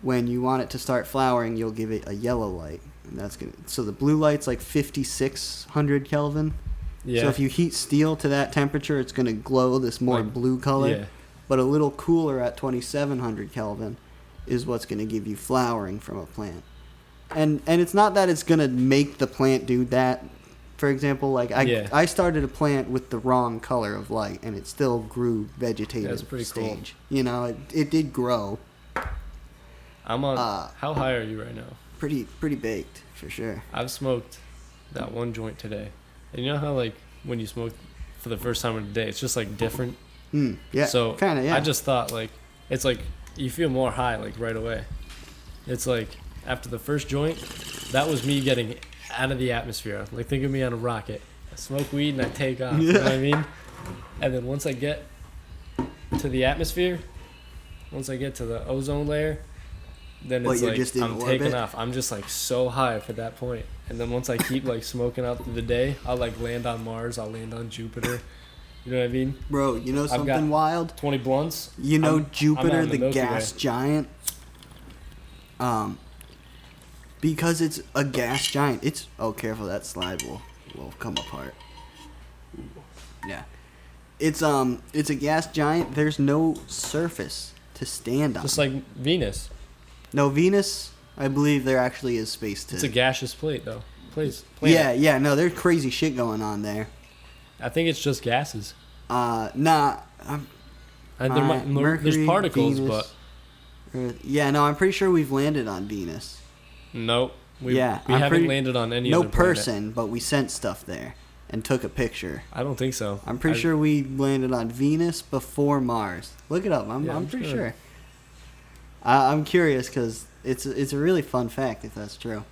when you want it to start flowering, you'll give it a yellow light. And that's gonna. So the blue light's like 5600 Kelvin. Yeah. So if you heat steel to that temperature, it's going to glow this more Like, blue color. Yeah. But a little cooler at 2700 Kelvin is what's going to give you flowering from a plant. And it's not that it's going to make the plant do that. For example, like I started a plant with the wrong color of light, and it still grew vegetative That's pretty stage. Cool. You know, it did grow. I'm on. How high are you right now? Pretty baked for sure. I've smoked that one joint today, and you know how like when you smoke for the first time in the day, it's just like different. Yeah. So kind of. Yeah. I just thought like it's like you feel more high like right away. It's like after the first joint, that was me getting out of the atmosphere. Like think of me on a rocket. I smoke weed and I take off. You know what I mean? And then once I get to the atmosphere, once I get to the ozone layer, then it's like just in I'm orbit? taking off. I'm just like so high for that point. And then once I keep like smoking out through the day, I'll like land on Mars. I'll land on Jupiter. You know what I mean? Bro, you know I've got something wild? 20 blunts. You know I'm Jupiter, out in the Milky gas Way. giant? Because it's a gas giant. It's careful, that slide will come apart. Yeah. It's a gas giant. There's no surface to stand on. Just like Venus. No, Venus, I believe there actually is space to. It's a gaseous plate though. Planet. Yeah, no, there's crazy shit going on there. I think it's just gases. Nah. And Mercury, there's particles, Venus, but Earth. Yeah, no, I'm pretty sure we've landed on Venus. nope. We I'm haven't pretty- landed on any no other planet. person, but we sent stuff there and took a picture. I don't think so. I'm pretty sure we landed on Venus before Mars. Look it up. I'm pretty sure. I'm curious because it's a really fun fact if that's true.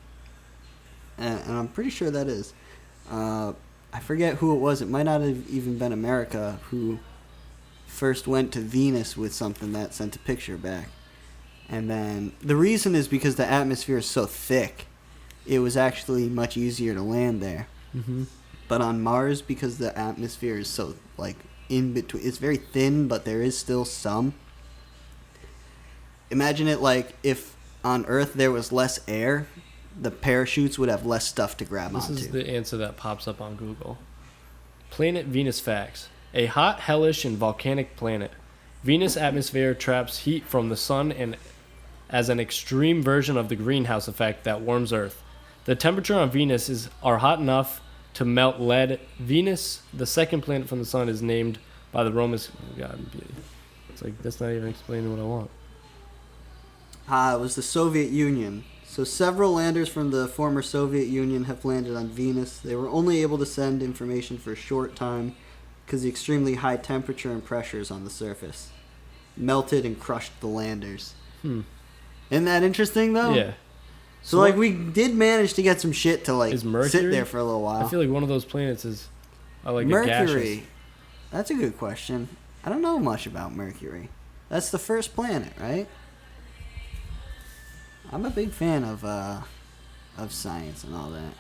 And I'm pretty sure that is. I forget who it was. It might not have even been America who first went to Venus with something that sent a picture back. And then the reason is because the atmosphere is so thick, it was actually much easier to land there. Mm-hmm. But on Mars, because the atmosphere is so like in between, it's very thin, but there is still some. Imagine it like if on Earth there was less air, the parachutes would have less stuff to grab This onto. is the answer that pops up on Google. Planet Venus facts. A hot, hellish, and volcanic planet. Venus' atmosphere traps heat from the sun and as an extreme version of the greenhouse effect that warms Earth. The temperature on Venus are hot enough to melt lead. Venus, the second planet from the sun, is named by the Romans. God, it's like that's not even explaining what I want. It was the Soviet Union. So several landers from the former Soviet Union have landed on Venus. They were only able to send information for a short time because the extremely high temperature and pressures on the surface melted and crushed the landers. Isn't that interesting though? Yeah. So like we did manage to get some shit to like Is Mercury? sit there for a little while. I feel like one of those planets is like a Mercury. gaseous. That's a good question. I don't know much about Mercury. That's the first planet, right? I'm a big fan of science and all that.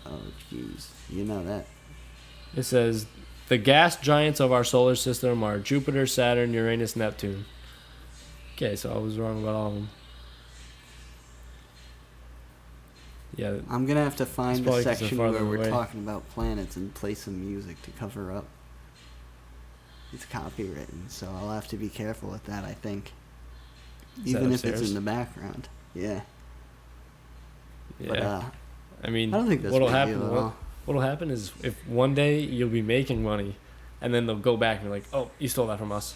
Oh jeez, you know that. It says the gas giants of our solar system are Jupiter, Saturn, Uranus, Neptune. Okay, so I was wrong about all of them. Yeah. I'm gonna have to find the probably 'cause they're section where farther we're away. talking about planets and play some music to cover up. It's copywritten, so I'll have to be careful with that, I think. Is that Even if it's upstairs? in the background. Yeah. Yeah. But I mean, I don't think that's what'll a big happen? deal at all. what'll happen is if one day you'll be making money, and then they'll go back and be like, oh, you stole that from us.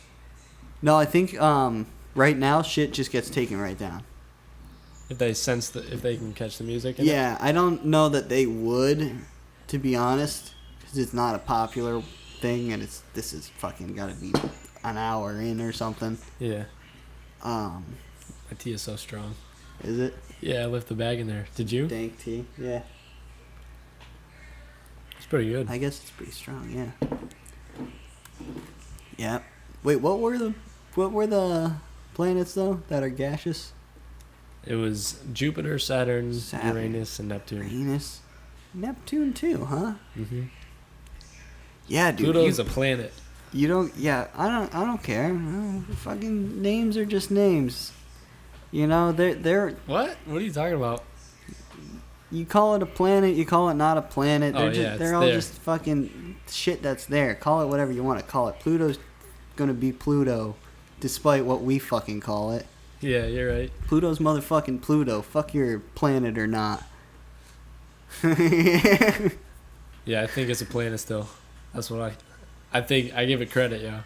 No, I think right now shit just gets taken right down. If they if they can catch the music. Yeah, I don't know that they would, to be honest, because it's not a popular thing, and this is fucking got to be an hour in or something. Yeah. My My tea is so strong. Is it? Yeah, I left the bag in there. Did you? Dank tea. Yeah. It's pretty good. I guess it's pretty strong. Yeah. Yeah. Wait, what were the planets though that are gaseous? It was Jupiter, Saturn, Uranus, and Neptune. Uranus, Neptune too, huh? Mm-hmm. Yeah, dude. Pluto's a planet. You don't. Yeah, I don't care. Fucking names are just names. You know, they're. What? What are you talking about? You call it a planet. You call it not a planet. They're Oh, yeah, they're it's all there. just fucking shit that's there. Call it whatever you want to call it. Pluto's gonna be Pluto, despite what we fucking call it. Yeah, you're right. Pluto's motherfucking Pluto. Fuck your planet or not. Yeah, I think it's a planet still. That's what I think. I give it credit, yeah.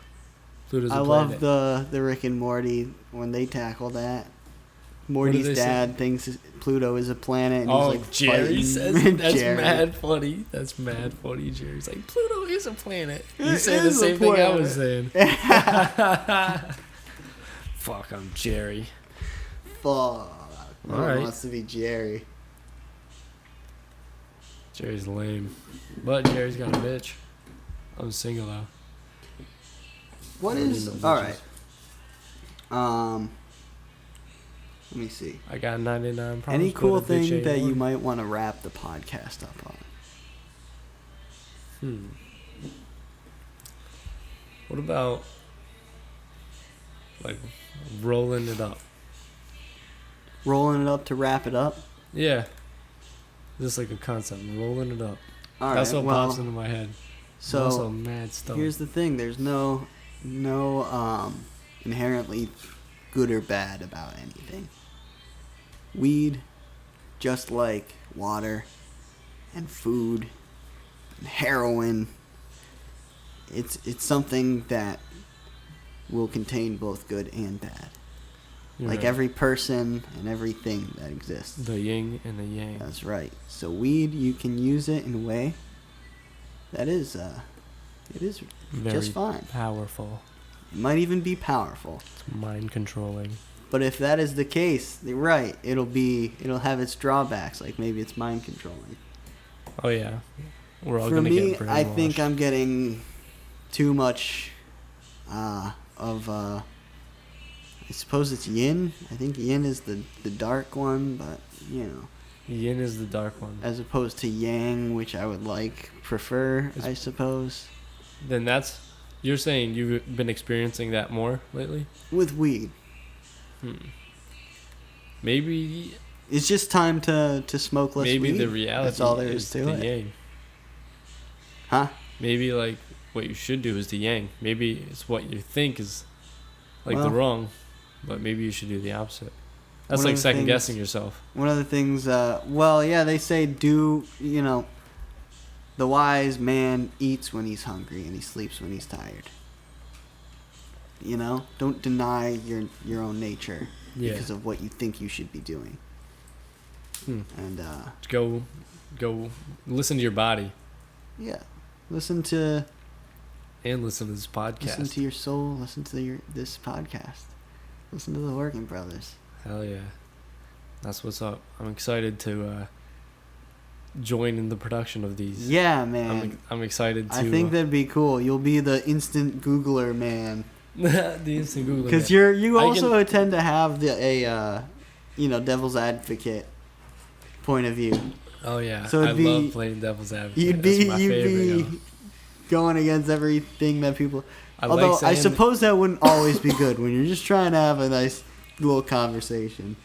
Pluto's a I planet. love the Rick and Morty when they tackle that. Morty's they dad thinks Pluto is a planet. And Oh, he's like Jerry fighting. says it. That's Jerry. mad funny. That's mad funny. Jerry's like, Pluto is a planet. You It say the is a same thing I planet. was saying. Fuck, I'm Jerry. Fuck. No one Alright. wants to be Jerry. Jerry's lame. But Jerry's got a bitch. I'm single though. What I don't is need no all bitches. right? Let me see. I got 99 problems. Any but cool a bitch thing ain't that you one. might want to wrap the podcast up on? What about like rolling it up? Rolling it up to wrap it up. Yeah. Just like a concept, rolling it up. All right. That's what well, pops into my head. so Also mad stuff. here's the thing. There's no inherently good or bad about anything. Weed, just like water and food and heroin, it's something that will contain both good and bad. You're Like right. every person and everything that exists. The yin and the yang. That's right. So weed, you can use it in a way that is it is Very just fine. powerful. It might even be powerful. It's mind controlling. But if that is the case, you're right. It'll have its drawbacks. Like maybe it's mind controlling. Oh yeah. We're all For gonna me, get brainwashed. I think I'm getting too much of I suppose it's yin. I think yin is the dark one, but you know, yin is the dark one. as opposed to yang, which I would prefer, It's- I suppose. Then you're saying you've been experiencing that more lately? With weed, Maybe it's just time to smoke less maybe weed. the reality That's all there is is to the it. yang. Huh? Maybe like what you should do is the yang. Maybe it's what you think is like the Well- wrong, but maybe you should do the opposite. That's One like of the second things- guessing yourself. One of the things, they say the wise man eats when he's hungry and he sleeps when he's tired. You know, don't deny your own nature Yeah. because of what you think you should be doing. And Go listen to your body yeah, listen to this podcast. listen to your soul. Listen to this podcast. Listen to the Working Brothers. Hell yeah. That's what's up. I'm excited to join in the production of these. Yeah, man. I'm excited to I think that'd be cool. You'll be the instant Googler man. the instant Google. Because you I also tend to have devil's advocate point of view. Oh yeah. So I it'd be- love playing devil's advocate. You'd That's be my favorite, yo. going against everything that people. I Although like I saying- suppose that wouldn't always be good when you're just trying to have a nice little conversation.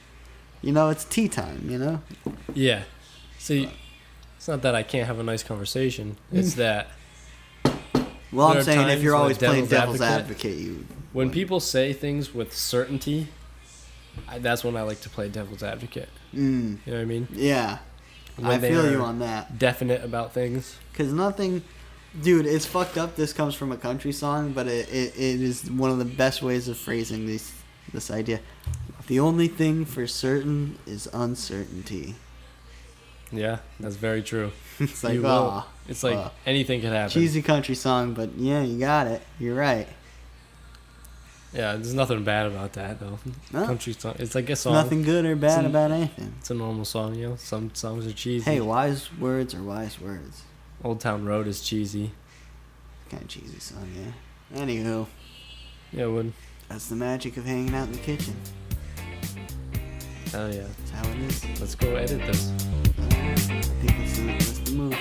You know, it's tea time. You know. Yeah. See, it's not that I can't have a nice conversation. It's that Well, There I'm are saying if times you're when always playing devil's devil's advocate- advocate, you. when people say things with certainty, that's when I like to play devil's advocate. Mm, You know what I mean? yeah. I When they feel are you on that. Definite about things. Because nothing, dude, it's fucked up. This comes from a country song, but it is one of the best ways of phrasing this idea. The only thing for certain is uncertainty. Yeah, that's very true. It's like, You will. oh, It's like anything could happen. cheesy country song, but yeah, you got it. You're right. Yeah, there's nothing bad about that though. No. Country song. It's like a song. Nothing good or bad It's about anything. It's a normal song, you know. Some songs are cheesy. Hey, wise words are wise words. Old Town Road is cheesy. Kind of cheesy song, yeah. Anywho, Yeah, it would. that's the magic of hanging out in the kitchen. Hell yeah. That's how it is. Let's go edit this. I think that's the move.